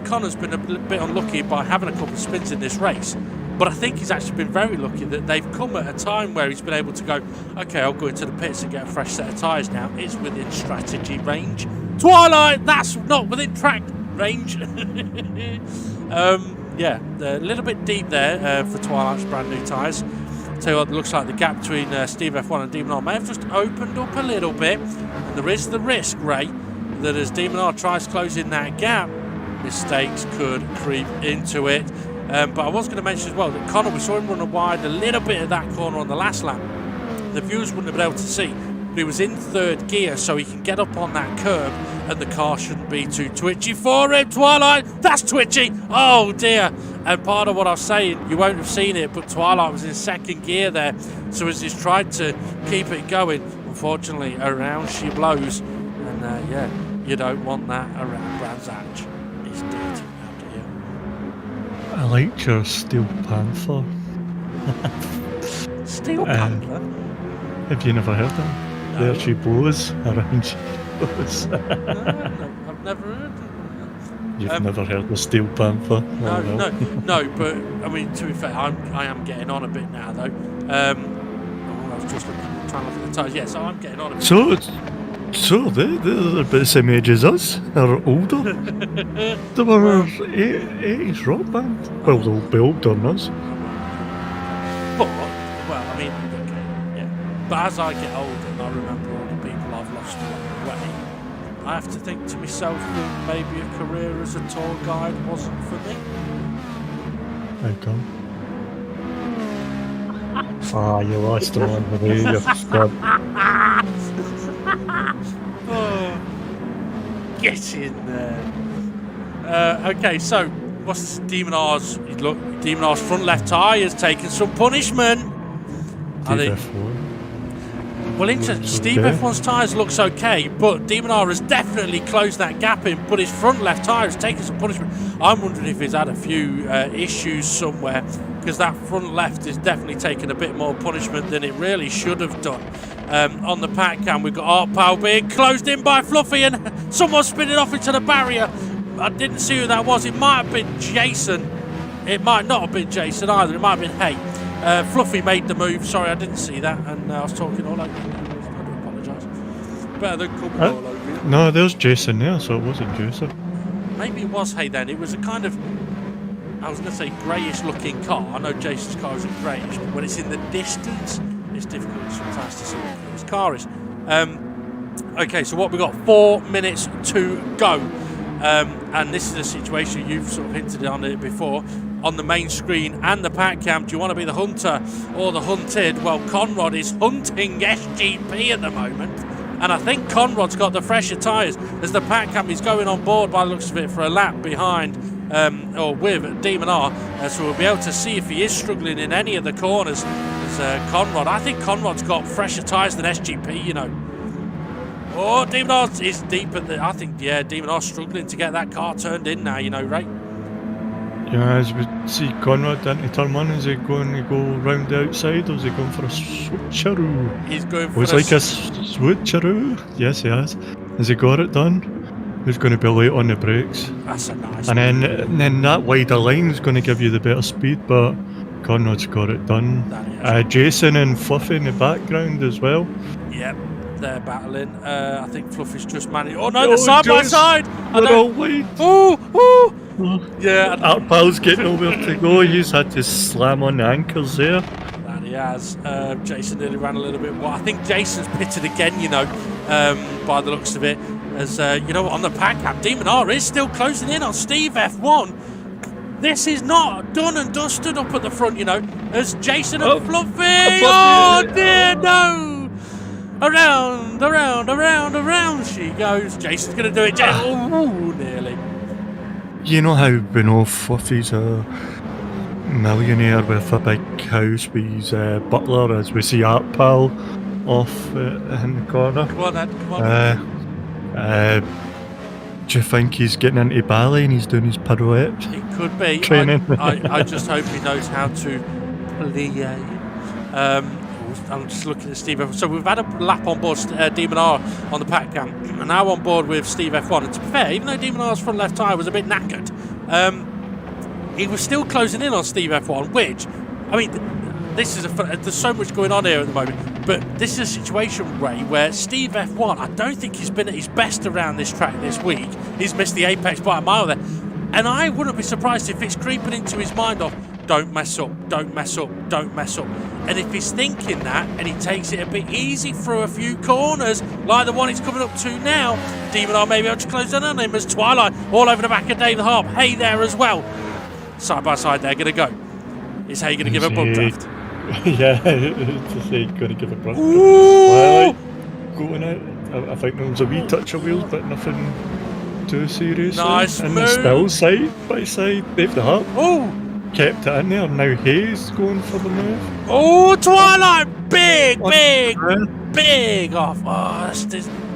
Connor's been a bit unlucky by having a couple of spins in this race. But I think he's actually been very lucky that they've come at a time where he's been able to go, okay, I'll go into the pits and get a fresh set of tyres now. It's within strategy range. Twilight, that's not within track range. Yeah, a little bit deep there for Twilight's brand new tyres. Tell you what, it looks like the gap between Steve F1 and Demon R may have just opened up a little bit. And there is the risk, Ray, that as Demon R tries closing that gap, mistakes could creep into it. But I was going to mention as well that Connor, we saw him run wide a little bit of that corner on the last lap. The viewers wouldn't have been able to see, but he was in third gear, so he can get up on that curb, and the car shouldn't be too twitchy for him. Twilight, that's twitchy. Oh dear. And part of what I was saying, you won't have seen it, but Twilight was in second gear there, so as he's tried to keep it going, unfortunately, around she blows. And yeah, you don't want that around Brands Hatch. It's dirty. I liked your Steel Panther. Steel Panther? Have you never heard them? No. There she blows around she blows. No, I've never heard of You've never heard the Steel Panther? No, but I mean, to be fair, I am getting on a bit now though. I was just trying to look at the tyres. Yeah, so I'm getting on a bit. So they're about the same age as us. They're older. They were 80s rock band. Well, they'll be older than us. But, well, I mean, okay, yeah. But as I get older and I remember all the people I've lost along the way, I have to think to myself that maybe a career as a tour guide wasn't for me. How come? You lost the one with you. You're stuck. Oh, get in there. Okay, so what's Demon R's? Look, Demon R's front left tyre has taken some punishment. I think. Well, interesting. Steve F1's tyres looks okay, but Demon R has definitely closed that gap in, but his front left tyre has taken some punishment. I'm wondering if he's had a few issues somewhere, because that front left is definitely taken a bit more punishment than it really should have done. On the pack cam, we've got Art Powell being closed in by Fluffy, and someone spinning off into the barrier. I didn't see who that was. It might have been Jason. It might not have been Jason either. It might have been Hay. Fluffy made the move. Sorry, I didn't see that, and I was talking all over you. I do apologise. Better than coming all over you. No, there's Jason there, so it wasn't Jason. Maybe it was Hay then. It was a kind of, I was going to say greyish looking car. I know Jason's car isn't greyish, but when it's in the distance, it's difficult sometimes to see what his car is. Okay, so what we've got, 4 minutes to go. And this is a situation, you've sort of hinted on it before, on the main screen and the pack cam. Do you want to be the hunter or the hunted? Well, Conrad is hunting SGP at the moment, and I think Conrad's got the fresher tyres, as the pack cam is going on board by the looks of it for a lap behind or with Demon R, so we'll be able to see if he is struggling in any of the corners. As Conrad, I think Conrad's got fresher tyres than SGP, you know. Oh, Demon R is deep at the. I think, yeah, Demon R's struggling to get that car turned in now, you know, right? Yeah, as we see Conrad into turn one, is he going to go round the outside, or is he going for a switcheroo? He's going for a switcheroo. Yes, he has. Has he got it done? Who's going to be late on the brakes? That's a nice. And then that wider line is going to give you the better speed, but Conrad's got it done. Jason and Fluffy in the background as well. Yep. They're battling. I think Fluffy's just managed. Oh no, they're side by side. They're all late. Oh. Yeah. Our pal's getting nowhere to go. He's had to slam on the anchors there. And he has. Jason nearly ran a little bit. Well, I think Jason's pitted again, you know, by the looks of it. As you know, on the pack cam, Demon R is still closing in on Steve F1. This is not done and dusted up at the front, you know. As Jason and Fluffy. Oh dear, no. Around she goes. Jason's going to do it. Nearly. You know how we know Fluffy's a millionaire with a big house with his butler, as we see Art Pal off in the corner. Come on, Ed. Come on. Do you think he's getting into ballet and he's doing his pirouette? It could be. Training. I just hope he knows how to play. I'm just looking at Steve F1. So we've had a lap on board Demon R on the pack cam, and now on board with Steve F1. And to be fair, even though Demon R's front left tyre was a bit knackered, he was still closing in on Steve F1, which, I mean, this is there's so much going on here at the moment, but this is a situation, Ray, where Steve F1, I don't think he's been at his best around this track this week. He's missed the apex by a mile there. And I wouldn't be surprised if it's creeping into his mind of, don't mess up, don't mess up, don't mess up. And if he's thinking that, and he takes it a bit easy through a few corners, like the one he's coming up to now, Demon R may be able to close in on him as Twilight all over the back of David Harp. Hay there as well. Side by side they're going to go. Is Hay going to give a bump draft? Yeah, to say going to give a bump draft. Twilight going out. I think there was a wee touch of wheels, but nothing too serious. Nice and move. Still side by side, David Harp. Oh! Kept it in there. Now Hayes going for the move. Oh, Twilight! Big off. Oh,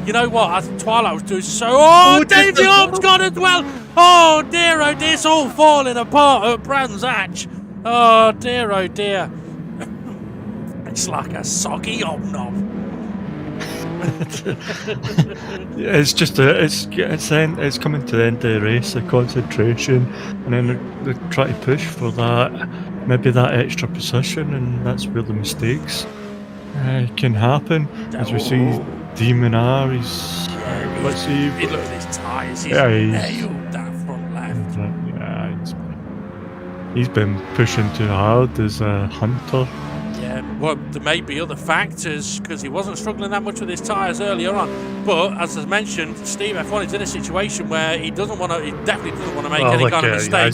you know what? I think Twilight was doing so. Oh, Daisy Harp's gone as well. Oh dear, it's all falling apart at Brands Hatch. Oh dear, it's like a soggy hobnob. It's just it's coming to the end of the race, the concentration, and then they try to push for maybe that extra position, and that's where the mistakes can happen. As we see, Demon R, let's see. Look at his tyres. He's nailed that front left. Yeah, he's been pushing too hard as a hunter. Yeah, well, there may be other factors because he wasn't struggling that much with his tyres earlier on. But as I mentioned, Steve F1 is in a situation where he definitely doesn't want to make any kind of mistake.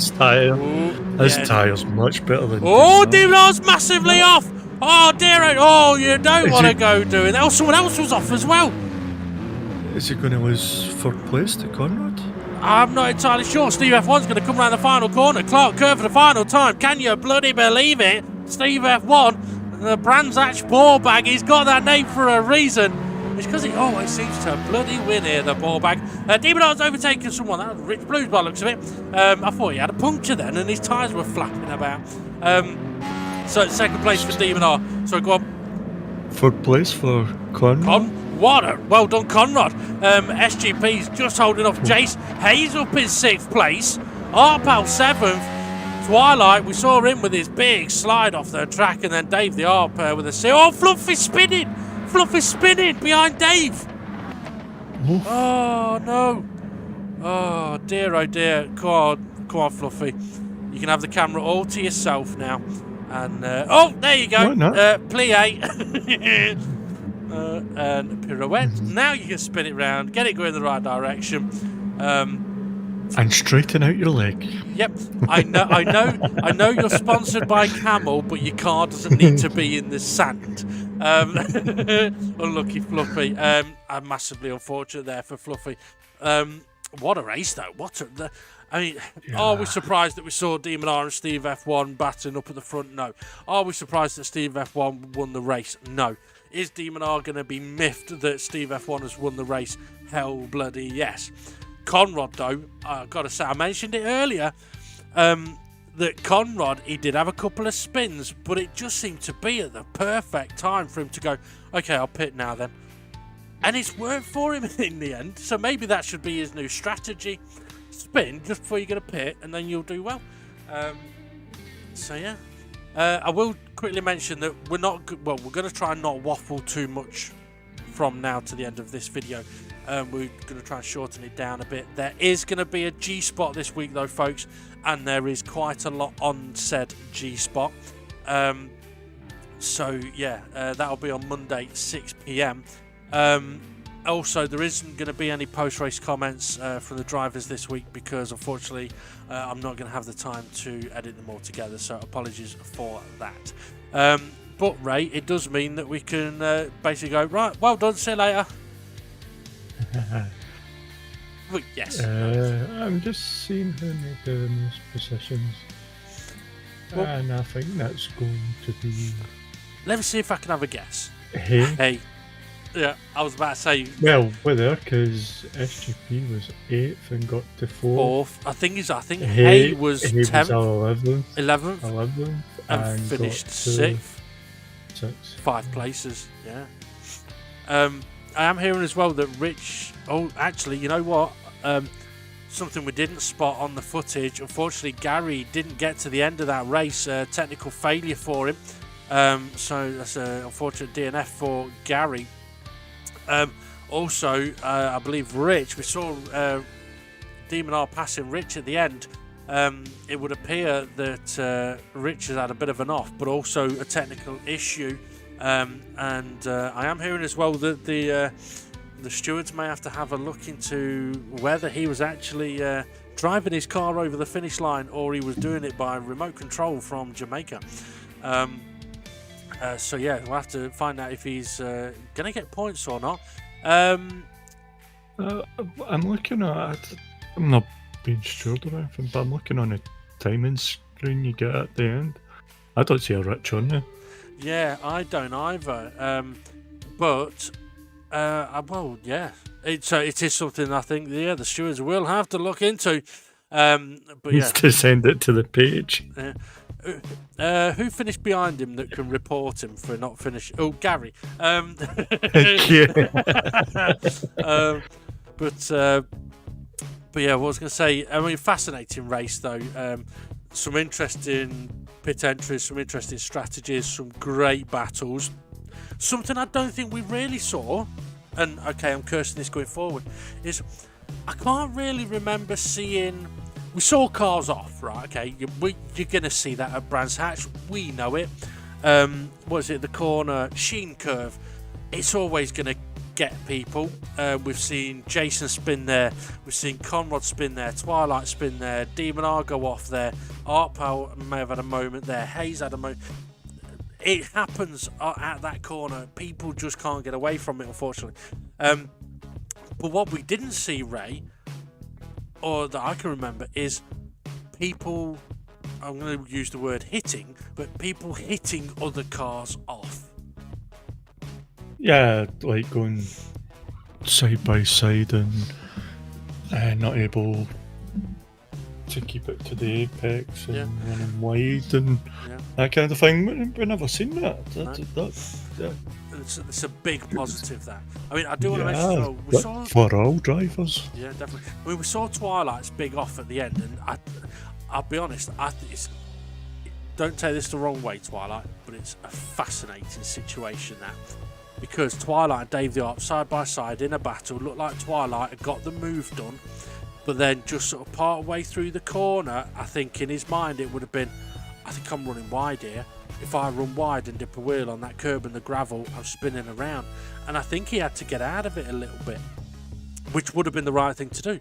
His tyre's much better than. Oh, Demonar's massively off. Oh dear! Oh, you don't want to go doing that. Oh, someone else was off as well. Is he going to lose third place to Conrad? I'm not entirely sure. Steve F1's going to come around the final corner. Clark Kerr for the final time. Can you bloody believe it? Steve F1, the Brands Hatch ball bag. He's got that name for a reason. It's because he always seems to bloody win here, the ball bag. Demonar's overtaken someone. That was Rich Blues by the looks of it. I thought he had a puncture then and his tyres were flapping about. So second place for Demonar. So go on. Third place for Conrad. Well done, Conrad. SGP's just holding off Jace. Hayes up in 6th place. Arpal 7th. Twilight, we saw him with his big slide off the track, and then Dave the Arp with a C. Oh, Fluffy's spinning! Fluffy's spinning behind Dave. Oof. Oh no! Oh dear! Come on, Fluffy. You can have the camera all to yourself now. And oh, there you go. Plie. And pirouette. Now you can spin it round, get it going in the right direction. And straighten out your leg. Yep, I know you're sponsored by Camel, but your car doesn't need to be in the sand. Unlucky Fluffy. I'm massively unfortunate there for Fluffy. What a race though. Are we surprised that we saw Demonar and Steve F1 battling up at the front? No. Are we surprised that Steve F1 won the race? No. Is Demonar going to be miffed that Steve F1 has won the race? Hell bloody yes. Conrad, though, I've got to say, I mentioned it earlier, that Conrad, he did have a couple of spins, but it just seemed to be at the perfect time for him to go, okay, I'll pit now then. And it's worked for him in the end, so maybe that should be his new strategy. Spin just before you get a pit, and then you'll do well. So, yeah. I will quickly mention that we're going to try and not waffle too much from now to the end of this video. We're going to try and shorten it down a bit. There is going to be a G-Spot this week though, folks, and there is quite a lot on said G-Spot. So yeah, that'll be on Monday 6 PM. Also, there isn't going to be any post-race comments from the drivers this week because unfortunately I'm not going to have the time to edit them all together, so apologies for that. But Ray, it does mean that we can basically go, right, well done, see you later. Well, yes. I'm just seeing who made the most positions. Well, and I think that's going to be... Let me see if I can have a guess. Hey. Yeah, I was about to say... Well, we're there because SGP was 8th and got to 4th. I think Hay was 10th. 11th. And finished 6th. 5 places, yeah. I am hearing as well that Rich... Oh, actually, you know what? Something we didn't spot on the footage. Unfortunately, Gary didn't get to the end of that race. Technical failure for him. So that's an unfortunate DNF for Gary. Also, I believe Rich... We saw Demonar passing Rich at the end. It would appear that Rich has had a bit of an off, but also a technical issue. And I am hearing as well that the stewards may have to have a look into whether he was actually driving his car over the finish line or he was doing it by remote control from Jamaica. So yeah, we'll have to find out if he's going to get points or not. I'm looking at... I'm not being steward or anything, but I'm looking on the timing screen you get at the end. I don't see a Rich on there. Yeah, I don't either. But well, yeah, it is something I think the stewards will have to look into. But yeah, to send it to the page. Who finished behind him that can report him for not finishing? Oh, Gary. But yeah, what I was going to say, I mean, fascinating race though. Some interesting pit entries, some interesting strategies, some great battles. Something I don't think we really saw, and okay, I'm cursing this going forward, is I can't really remember seeing... We saw cars off, right? Okay, you're going to see that at Brands Hatch. We know it. What is it? The corner sheen curve. It's always going to get people. We've seen Jason spin there. We've seen Conrad spin there. Twilight spin there. Demon R go off there. Artpal may have had a moment there. Hayes had a moment. It happens at that corner. People just can't get away from it, unfortunately. But what we didn't see, Ray, or that I can remember, is people, I'm going to use the word hitting, but people hitting other cars off. Yeah, like going side by side and not able to keep it to the apex and running wide and that kind of thing. We've never seen that. It's a big positive, that. I mean, I do want to mention, we saw, for all drivers. Yeah, definitely. I mean, we saw Twilight's big off at the end, and I'll be honest, don't take this the wrong way, Twilight, but it's a fascinating situation, that. Because Twilight and Dave the Arp side by side in a battle, looked like Twilight had got the move done, but then just sort of part way through the corner, I think in his mind it would have been, I think I'm running wide here. If I run wide and dip a wheel on that curb and the gravel, I'm spinning around. And I think he had to get out of it a little bit, which would have been the right thing to do.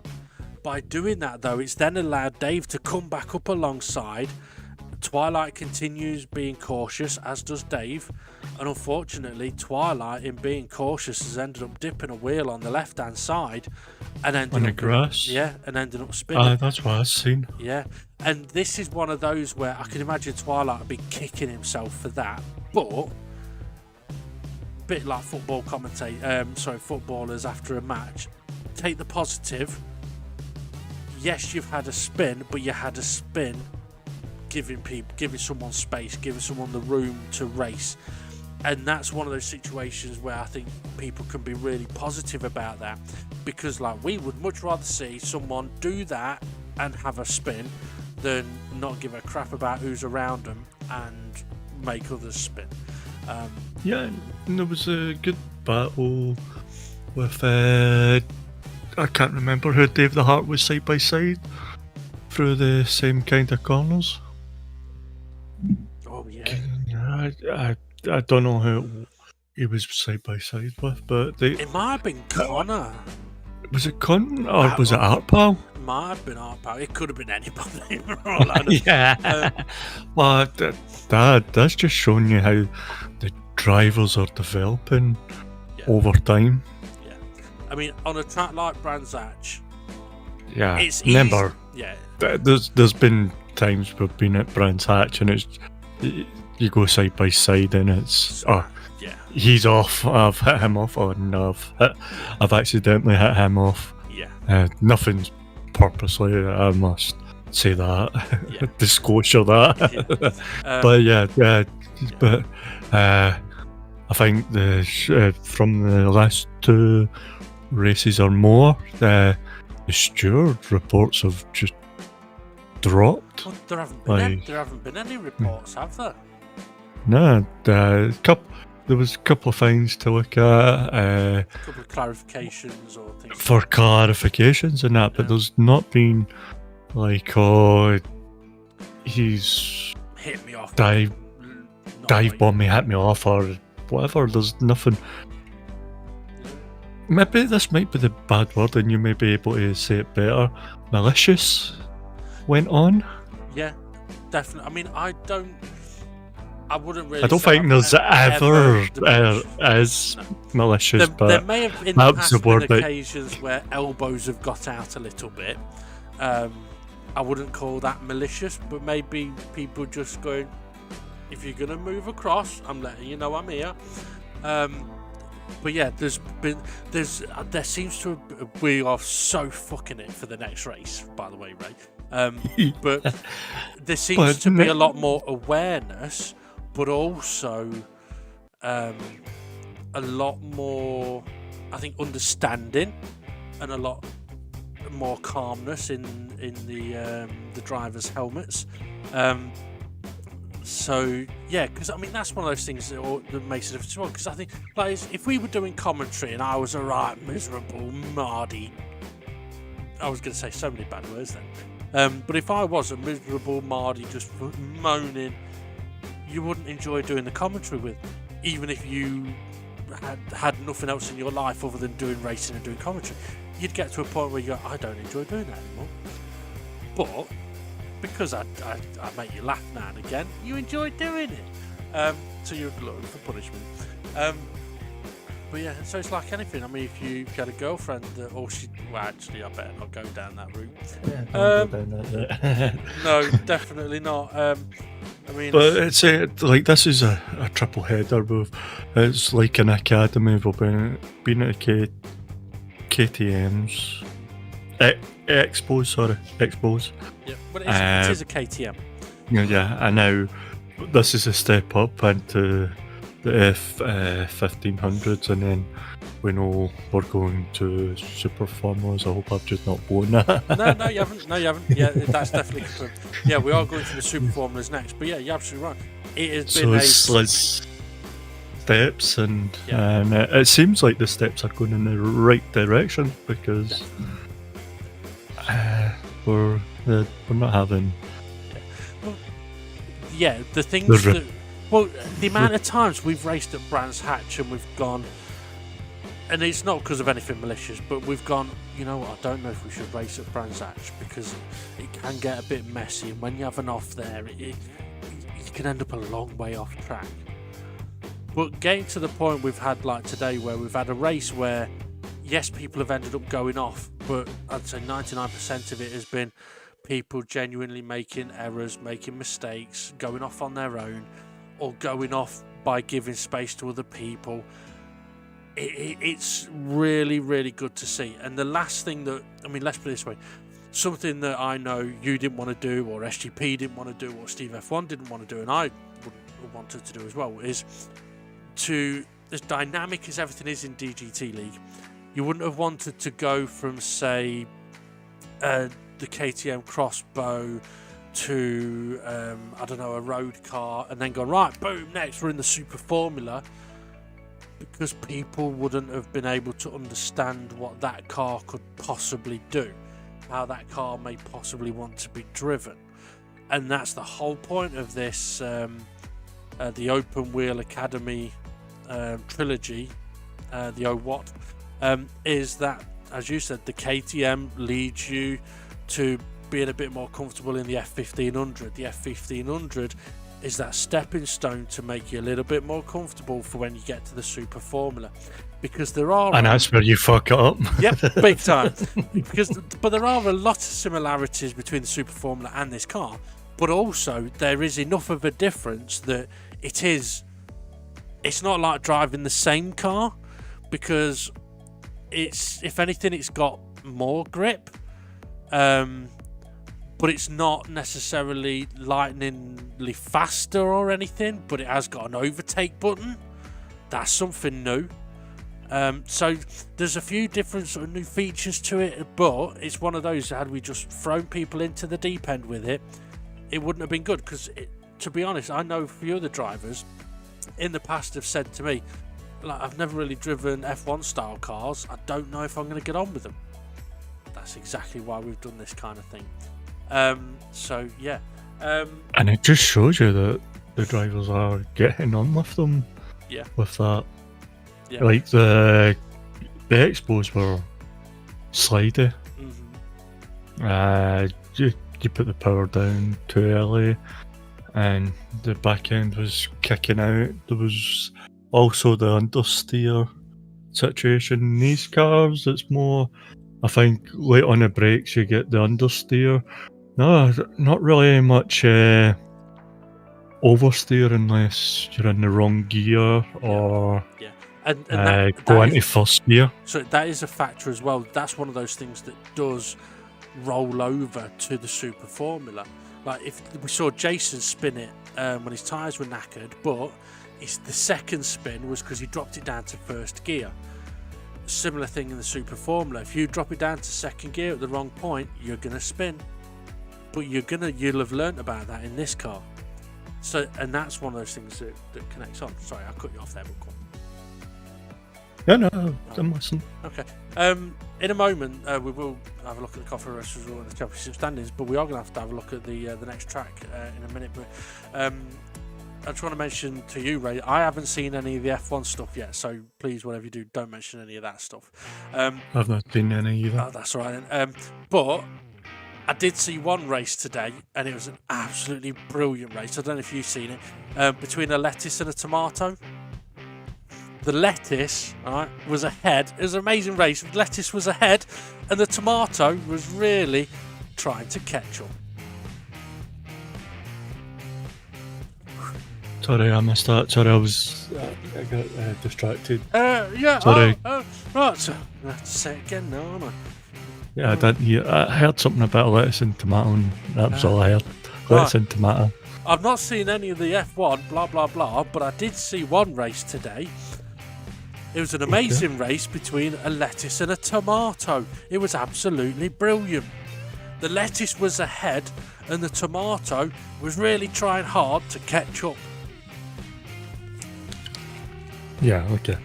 By doing that, though, it's then allowed Dave to come back up alongside. Twilight continues being cautious, as does Dave. And unfortunately, Twilight, in being cautious, has ended up dipping a wheel on the left-hand side and ended on the up grass. and ended up spinning. That's what I've seen. Yeah, and this is one of those where I can imagine Twilight would be kicking himself for that, but a bit like footballers after a match, take the positive. Yes, you've had a spin, but you had a spin giving someone space, giving someone the room to race. And that's one of those situations where I think people can be really positive about that, because like we would much rather see someone do that and have a spin than not give a crap about who's around them and make others spin. Yeah, and there was a good battle with I can't remember who Dave the Heart was side by side through the same kind of corners. Oh yeah. I don't know who he was side by side with, but it might have been Connor. Was it Connor or was it Artpal? It might have been Artpal. It could have been anybody. Yeah. Well, that's just showing you how the drivers are developing over time. Yeah. I mean, on a track like Brands Hatch, it's easy. Remember, there's been times we've been at Brands Hatch and it's you go side by side and it's he's off, I've hit him off, or no, I've accidentally hit him off. Nothing's purposely, I must say that. Disclosure that. But I think from the last two races or more, the steward reports have just dropped. Well, there haven't been any reports, have there? No, there was a couple of things to look at. A couple of clarifications or things. For clarifications and that, but there's not been like, he's hit me off. Dive bomb me, hit me off, or whatever. There's nothing. Maybe this might be the bad word, and you may be able to say it better. Malicious went on. Yeah, definitely. I mean, I wouldn't really. I don't think there's ever is malicious, but there may have in the past been occasions where elbows have got out a little bit. I wouldn't call that malicious, but maybe people just going, if you're going to move across, I'm letting you know I'm here. But yeah, there seems to we are so fucking it for the next race, by the way, Ray. But there seems to be a lot more awareness, but also a lot more, I think, understanding and a lot more calmness in the drivers' helmets. So yeah, because I mean that's one of those things that makes a difference as well. Because I think, like, if we were doing commentary and I was a right miserable mardy, I was going to say so many bad words then. But if I was a miserable mardy, just moaning, you wouldn't enjoy doing the commentary with, even if you had nothing else in your life other than doing racing and doing commentary. You'd get to a point where you go, I don't enjoy doing that anymore. But because I make you laugh now and again, you enjoy doing it. So you're looking for punishment. But yeah, so it's like anything. I mean, if you had a girlfriend, or she, well, actually, I better not go down that route. Yeah, don't go down that route. No, definitely not. I mean, But it's like this is a triple header. It's like an academy. We've been at KTM's Expos. yeah, but it is a KTM. Yeah, and now this is a step up into the F1500s, and then we know we're going to Super Formulas. I hope I've just not blown that. No, you haven't. Yeah, that's definitely confirmed. Yeah, we are going to the Super Formulas next. But yeah, you're absolutely right. It has been it's like steps, and it seems like the steps are going in the right direction, because we're not having. Yeah, the things that. Well, the amount of times we've raced at Brands Hatch and we've gone, and it's not because of anything malicious, but we've gone, you know what, I don't know if we should race at Brands Hatch because it can get a bit messy, and when you have an off there, you can end up a long way off track. But getting to the point we've had like today, where we've had a race where, yes, people have ended up going off, but I'd say 99% of it has been people genuinely making errors, making mistakes, going off on their own, or going off by giving space to other people. It's really, really good to see. And the last thing that, I mean, let's put it this way, something that I know you didn't want to do, or SGP didn't want to do, or Steve F1 didn't want to do, and I wouldn't have wanted to do as well, is to, as dynamic as everything is in DGT League, you wouldn't have wanted to go from, say, the KTM Crossbow to I don't know, a road car, and then go, right, boom, next we're in the Super Formula, because people wouldn't have been able to understand what that car could possibly do, how that car may possibly want to be driven. And that's the whole point of this the Open Wheel Academy trilogy, the OWAT, is that, as you said, the KTM leads you to being a bit more comfortable in the F1500. The F1500 is that stepping stone to make you a little bit more comfortable for when you get to the Super Formula, because there are, and that's where you fuck it up. Yep, big time. But there are a lot of similarities between the Super Formula and this car, but also there is enough of a difference that it's not like driving the same car, because it's, if anything, it's got more grip. But it's not necessarily lightningly faster or anything, but it has got an overtake button. That's something new. So there's a few different sort of new features to it, but it's one of those, had we just thrown people into the deep end with it, it wouldn't have been good, because to be honest, I know a few other drivers in the past have said to me, like, I've never really driven F1 style cars, I don't know if I'm going to get on with them. That's exactly why we've done this kind of thing. So yeah, and it just shows you that the drivers are getting on with them. Yeah, with that. Yeah. Like the Expos were slidey. Mm-hmm. You put the power down too early, and the back end was kicking out. There was also the understeer situation in these cars. It's more, I think, late on the brakes you get the understeer. No, not really much oversteer unless you're in the wrong gear or and go into first gear. So that is a factor as well. That's one of those things that does roll over to the Super Formula. Like, if we saw Jason spin it when his tyres were knackered, but the second spin was because he dropped it down to first gear. Similar thing in the Super Formula. If you drop it down to second gear at the wrong point, you're going to spin. But you'll have learnt about that in this car. So, and that's one of those things that connects on. Sorry, I cut you off there, but go on. No, I'm listening. Okay. In a moment, we will have a look at the Coffee Roast result and the championship standings, but we are going to have a look at the next track in a minute. But I just want to mention to you, Ray, I haven't seen any of the F1 stuff yet, so please, whatever you do, don't mention any of that stuff. I've not seen any either. Oh, that's all right then. But I did see one race today, and it was an absolutely brilliant race. I don't know if you've seen it. Between a lettuce and a tomato. The lettuce, right, was ahead. It was an amazing race. The lettuce was ahead, and the tomato was really trying to catch up. Sorry, I missed that. Sorry, I got distracted. Yeah. Sorry. Right. So I have to say it again now, aren't I? Yeah, I didn't hear. I heard something about lettuce and tomato, and that was all I heard. Lettuce and tomato. I've not seen any of the F1, blah, blah, blah, but I did see one race today. It was an amazing race between a lettuce and a tomato. It was absolutely brilliant. The lettuce was ahead, and the tomato was really trying hard to catch up. Yeah, okay.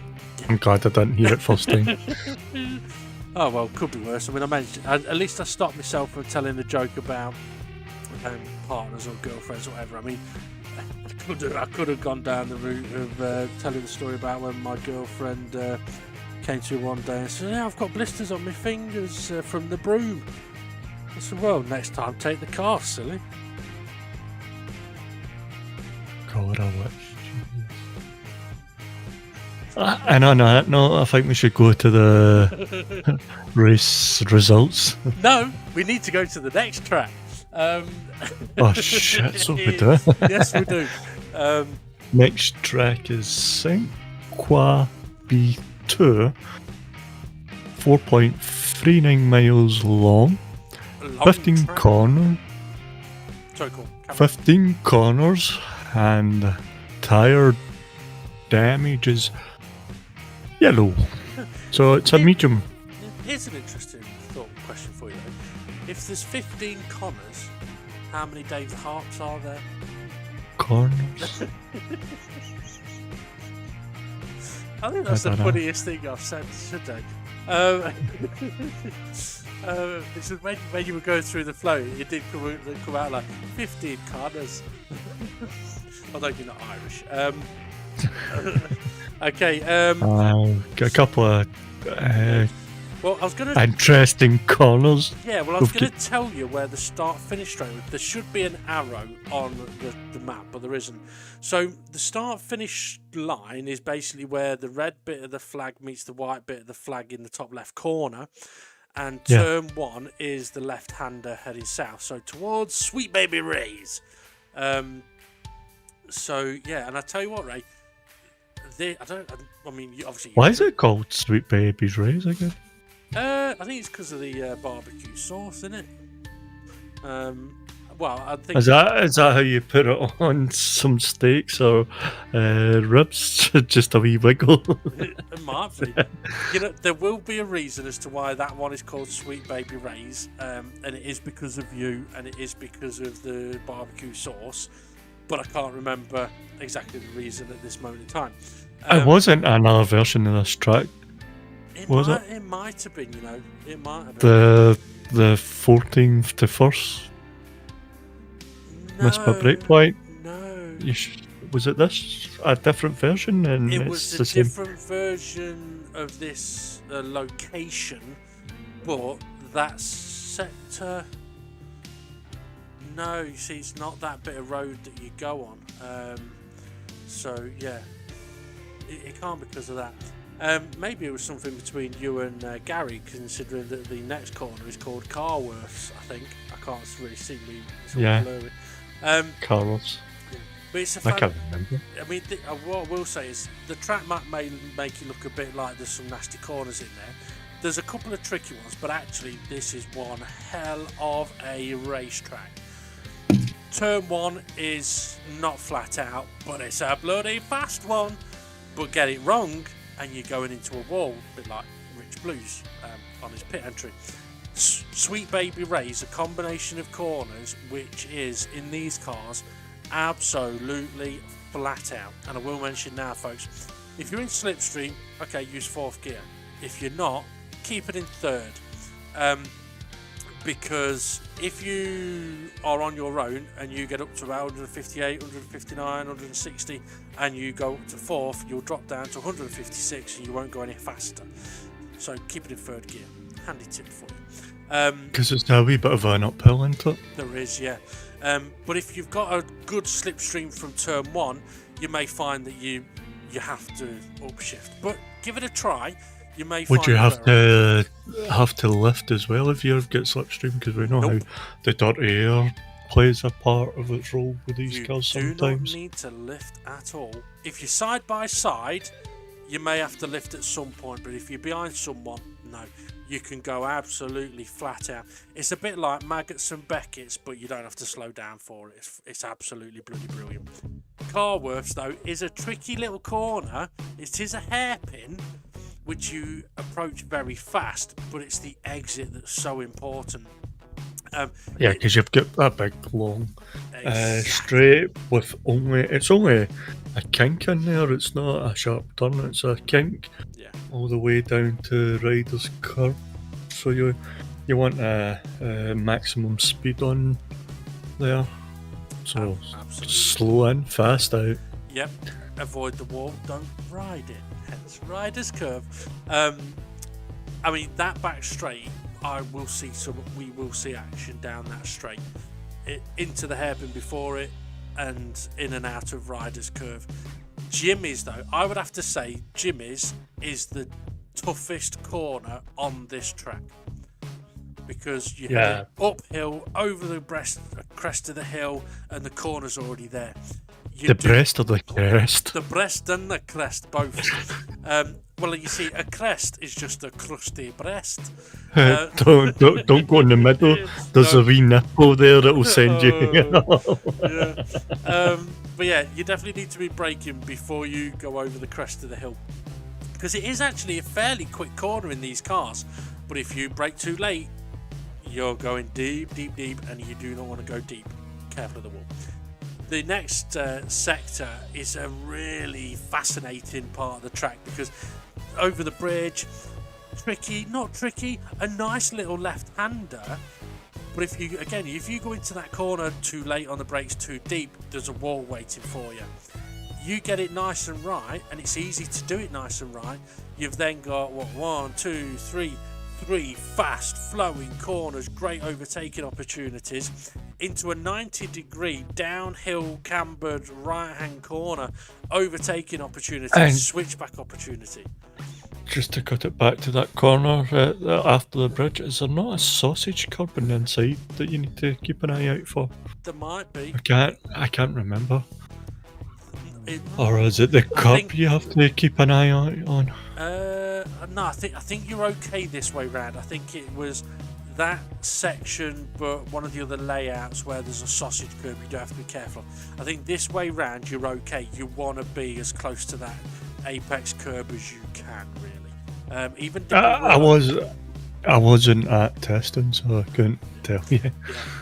I'm glad I didn't hear it first time. Oh, well, could be worse. I mean, at least I stopped myself from telling a joke about partners or girlfriends or whatever. I mean, I could have gone down the route of telling the story about when my girlfriend came to me one day and said, "Yeah, I've got blisters on my fingers from the broom." I said, "Well, next time take the car, silly." God, I wish. And on that note, I think we should go to the race results. No, we need to go to the next track. Oh shit, so we do. Yes, we do. Next track is Cinque B2, 4.39 miles long, 15 track. corners. Sorry, cool. 15 corners, and tyre damage is yellow. So it's a medium. Here's an interesting thought question for you. If there's 15 Connors, how many David Harps are there? Corners. I think that's I the don't know. funniest thing I've said today. This is when you were going through the flow, you did come out like 15 Connors. Although you're not Irish. Okay. Got a couple of Well, I was going to. interesting corners. Yeah, well, I was going to tell you where the start-finish straight was. There should be an arrow on the map, but there isn't. So the start-finish line is basically where the red bit of the flag meets the white bit of the flag in the top left corner. And turn one is the left-hander heading south, so towards Sweet Baby Ray's. So, yeah, and I tell you what, Ray, obviously... Why is it called Sweet Baby's Rays again? I think it's because of the barbecue sauce, isn't it? Well, I think... Is that how you put it on some steaks or ribs? Just a wee wiggle? It might be. You know, there will be a reason as to why that one is called Sweet Baby Ray's, and it is because of you, and it is because of the barbecue sauce, but I can't remember exactly the reason at this moment in time. It wasn't another version of this track. It might have been, you know. It might have been. The 14th to 1st? Missed my breakpoint? No. Was it this? A different version? And It it's was the a same. different version of this location, but that sector... No, you see, it's not that bit of road that you go on. So, yeah. It can't be because of that. Maybe it was something between you and Gary, considering that the next corner is called Carworths, I think. I can't really see me. It's all blurry. Carlos. But it's I can't remember. I mean, what I will say is the track map may make it look a bit like there's some nasty corners in there. There's a couple of tricky ones, but actually this is one hell of a racetrack. Turn one is not flat out, but it's a bloody fast one. But get it wrong, and you're going into a wall, a bit like Rich Blues on his pit entry. Sweet Baby Ray's a combination of corners, which is, in these cars, absolutely flat out. And I will mention now, folks, if you're in slipstream, okay, use fourth gear. If you're not, keep it in third. because if you are on your own and you get up to about 158, 159, 160 and you go up to 4th, you'll drop down to 156 and you won't go any faster. So keep it in 3rd gear. Handy tip for you. Because it's a wee bit of an uphill, isn't it? There is, yeah. But if you've got a good slipstream from turn 1, you may find that you have to upshift. But give it a try. You may Would find you better. have to lift as well if you get slipstream? Because we know Nope. how the dirty air plays a part of its role with these You cars do sometimes. not need to lift at all. If you're side by side, you may have to lift at some point, but if you're behind someone, no. You can go absolutely flat out. It's a bit like Maggots and Beckett's, but you don't have to slow down for it. It's absolutely bloody brilliant. Carworths, though, is a tricky little corner. It is a hairpin, which you approach very fast, but it's the exit that's so important. Yeah, because you've got that big long Exactly. straight with it's only a kink in there. It's not a sharp turn. It's a kink Yeah. all the way down to Riders Curve. So you want a maximum speed on there. So Absolutely. slow in, fast out. Yep. Avoid the wall. Don't ride it. Hence, Riders Curve. I mean, that back straight, we will see action down that straight. Into the hairpin before it, and in and out of Riders Curve. Jimmy's, though, I would have to say Jimmy's is the toughest corner on this track. Because you head uphill, over the crest of the hill, and the corner's already there. Breast or the crest? The breast and the crest, both. Well, you see, a crest is just a crusty breast. Don't go in the middle. There's a wee nipple there that will send you. Yeah. But yeah, you definitely need to be braking before you go over the crest of the hill. Because it is actually a fairly quick corner in these cars. But if you brake too late, you're going deep, deep, deep, and you do not want to go deep. Careful of the wall. The next sector is a really fascinating part of the track because over the bridge, not tricky, a nice little left-hander. But if you go into that corner too late on the brakes, too deep, there's a wall waiting for you. You get it nice and right, and it's easy to do it nice and right. You've then got three fast flowing corners, great overtaking opportunities into a 90-degree downhill cambered right hand corner, overtaking opportunity, And switchback opportunity. just to cut it back to that corner after the bridge, is there not a sausage curb on the inside that you need to keep an eye out for? There might be. I can't remember. Or is it the curb you have to keep an eye out on? No, I think you're okay this way round. I think it was that section, but one of the other layouts where there's a sausage curb, you do have to be careful. I think this way round you're okay. You want to be as close to that apex curb as you can, really. Even I wasn't at testing, so I couldn't tell you. Yeah.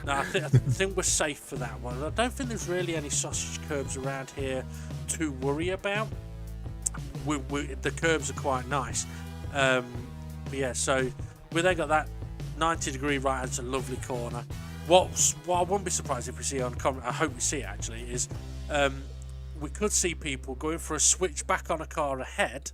No, I think we're safe for that one. I don't think there's really any sausage curbs around here to worry about. The curbs are quite nice. But yeah, so we then got that 90-degree right hand, it's a lovely corner. What I wouldn't be surprised if we see on comment, I hope we see it actually, is we could see people going for a switch back on a car ahead,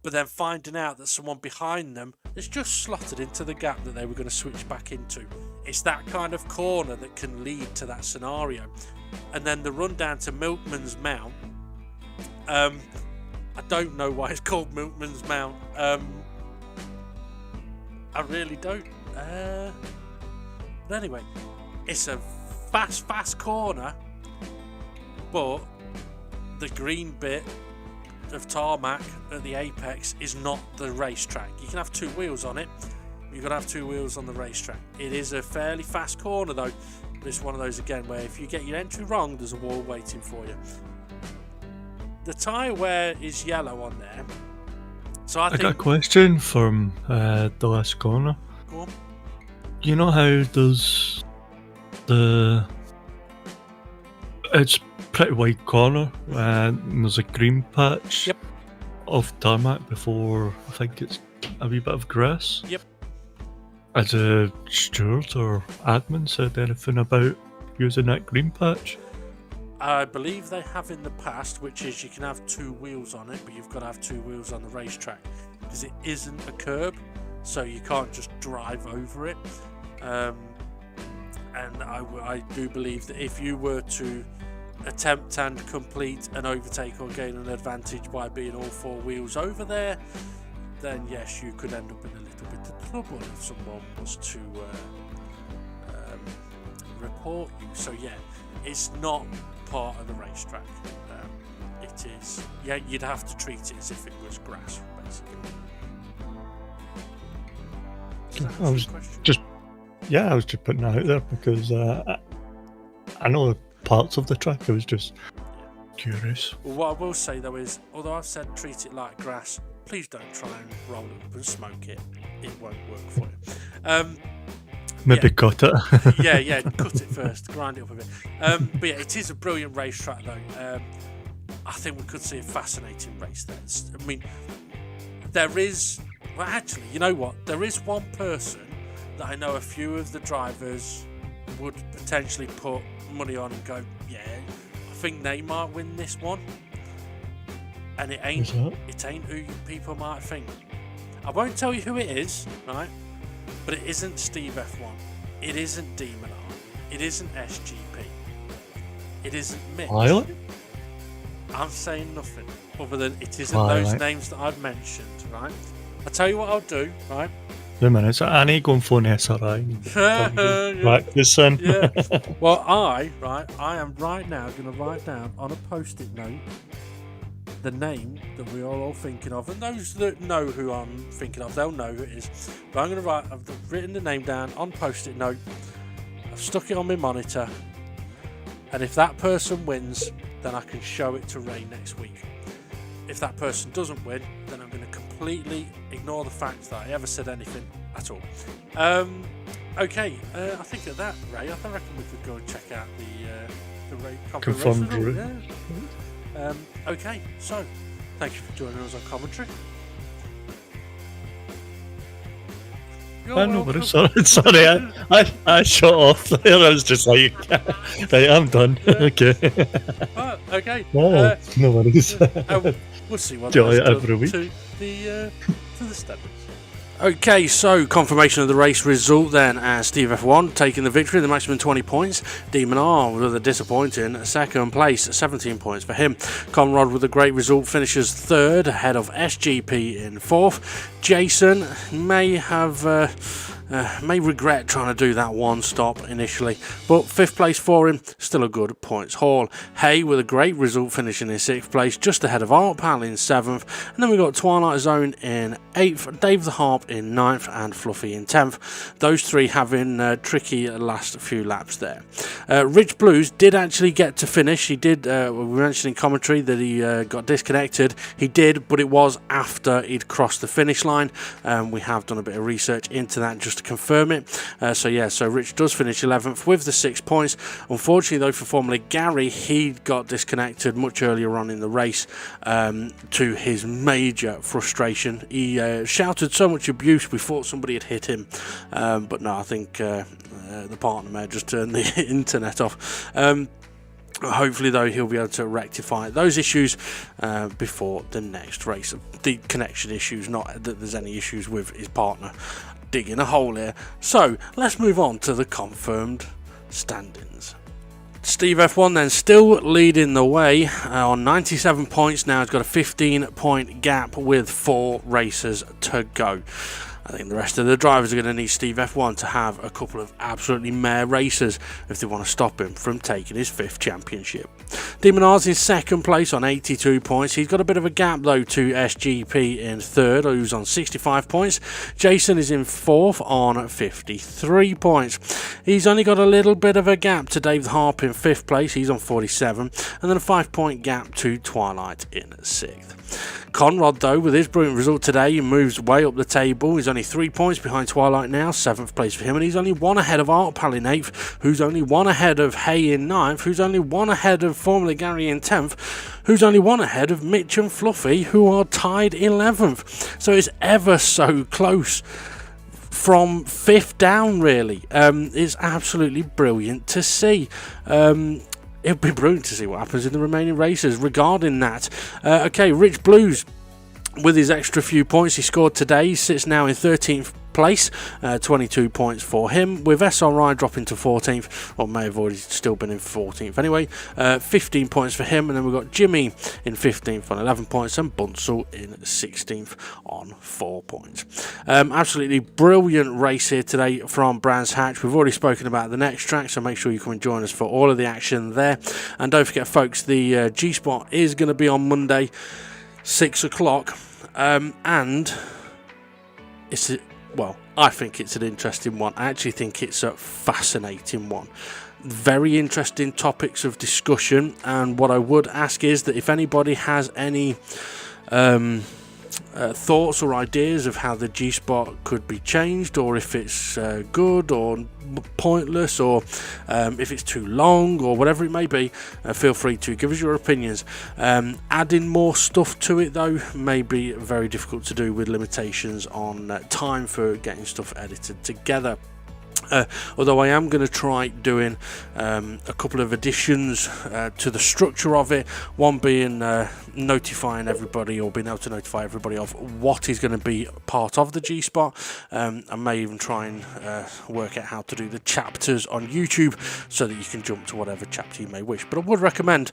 but then finding out that someone behind them has just slotted into the gap that they were going to switch back into. It's that kind of corner that can lead to that scenario. And then the run down to Milkman's Mount. I don't know why it's called Milkman's Mount. I really don't. But anyway, it's a fast corner, but the green bit of tarmac at the apex is not the racetrack. You can have two wheels on it. You've got to have two wheels on the racetrack. It is a fairly fast corner though, but it's one of those again where if you get your entry wrong, there's a wall waiting for you. The tyre wear is yellow on there. So I got a question from the last corner. Go on. You know how there's it's pretty wide corner and there's a green patch of tarmac before I think it's a wee bit of grass. Yep. Has a steward or admin said anything about using that green patch? I believe they have in the past, which is you can have 2 wheels on it, but you've got to have 2 wheels on the racetrack because it isn't a curb, so you can't just drive over it. And I do believe that if you were to attempt and complete an overtake or gain an advantage by being all 4 wheels over there, then yes, you could end up in a little bit of trouble if someone was to report you. So yeah, it's not part of the racetrack. It is, yeah, you'd have to treat it as if it was grass, basically. I was just putting that out there because I know parts of the track. I was just curious. Well, what I will say though is, although I've said treat it like grass, please don't try and roll it up and smoke it. It won't work for you. Maybe cut it. yeah, cut it first, grind it up a bit. But yeah, it is a brilliant racetrack though. I think we could see a fascinating race there. I mean, there is, well actually, you know what? There is one person that I know a few of the drivers would potentially put money on and go, yeah, I think they might win this one. And it ain't who people might think. I won't tell you who it is, right? But it isn't Steve F1. It isn't Demon R. It isn't SGP. It isn't Mitch. Pilot? I'm saying nothing other than it isn't those names that I've mentioned, right? I'll tell you what I'll do, right? 2 minutes. I need going phone SRI. Practicing. Yeah. Well, I am right now going to write down on a post-it note the name that we are all thinking of, and those that know who I'm thinking of, they'll know who it is. But I've written the name down on post-it note. I've stuck it on my monitor, and if that person wins, then I can show it to Ray next week. If that person doesn't win, then I'm going to completely ignore the fact that I ever said anything at all. Okay, I think at that, Ray, I reckon we could go and check out the Ray confirmed Drew. Yeah. Okay, so thank you for joining us on commentary. No, but sorry, I shut off there. I was just like, right, I'm done. Okay. Okay. No worries. We'll see what Joy that's every week. To the standards. Okay, so confirmation of the race result then, as Steve F1 taking the victory, the maximum 20 points. Demon R with a disappointing second place, 17 points for him. Conrad with a great result finishes third, ahead of SGP in fourth. Jason may regret trying to do that one stop initially, but fifth place for him, still a good points haul. Hay with a great result finishing in sixth place, just ahead of Art Pal in seventh, and then we got Twilight Zone in eighth, Dave the Harp in ninth, and Fluffy in 10th. Those three having tricky last few laps there. Rich Blues did actually get to finish. He did, we mentioned in commentary that he got disconnected. He did, but it was after he'd crossed the finish line. We have done a bit of research into that just to confirm it. So Rich does finish 11th with the 6 points. Unfortunately though for Formula Gary, he got disconnected much earlier on in the race, to his major frustration. He shouted so much abuse we thought somebody had hit him, but no, I think the partner may have just turned the internet off. Hopefully though he'll be able to rectify those issues before the next race. The connection issues, not that there's any issues with his partner digging a hole here. So let's move on to the confirmed standings. Steve F1 then still leading the way on 97 points now. He's got a 15-point gap with 4 races to go. I think the rest of the drivers are going to need Steve F1 to have a couple of absolutely mare races if they want to stop him from taking his 5th championship. Demon R's in second place on 82 points. He's got a bit of a gap though to SGP in third, who's on 65 points. Jason is in fourth on 53 points. He's only got a little bit of a gap to Dave the Harp in 5th place. He's on 47, and then a 5-point gap to Twilight in 6th. Conrad though, with his brilliant result today, he moves way up the table. He's only 3 points behind Twilight now, 7th place for him, and he's only 1 ahead of Art Pal in 8th, who's only 1 ahead of Hay in 9th, who's only 1 ahead of Formula Gary in 10th, who's only 1 ahead of Mitch and Fluffy, who are tied 11th. So it's ever so close. from 5th down, really. It's absolutely brilliant to see. It'll be brilliant to see what happens in the remaining races regarding that. Okay, Rich Blues, with his extra few points he scored today, he sits now in 13th place, 22 points for him, with SRI dropping to 14th, or may have already still been in 14th anyway. 15 points for him, and then we've got Jimmy in 15th on 11 points, and Bunsel in 16th on 4 points. Absolutely brilliant race here today from Brands Hatch. We've already spoken about the next track, so make sure you come and join us for all of the action there. And don't forget, folks, the G-Spot is going to be on Monday, 6 o'clock, and it's well, I think it's an interesting one. I actually think it's a fascinating one. Very interesting topics of discussion, and what I would ask is that if anybody has any thoughts or ideas of how the G-Spot could be changed, or if it's good or pointless, or if it's too long or whatever it may be, feel free to give us your opinions. Adding more stuff to it though may be very difficult to do with limitations on time for getting stuff edited together. Although I am going to try doing a couple of additions to the structure of it, one being notifying everybody, or being able to notify everybody of what is going to be part of the G-Spot. I may even try and work out how to do the chapters on YouTube so that you can jump to whatever chapter you may wish, but I would recommend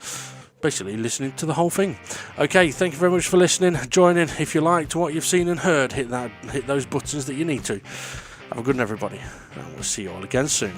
basically listening to the whole thing. Okay, thank you very much for listening. Join in if you liked what you've seen and heard. Hit those buttons that you need to. Have a good one, everybody, and we'll see you all again soon.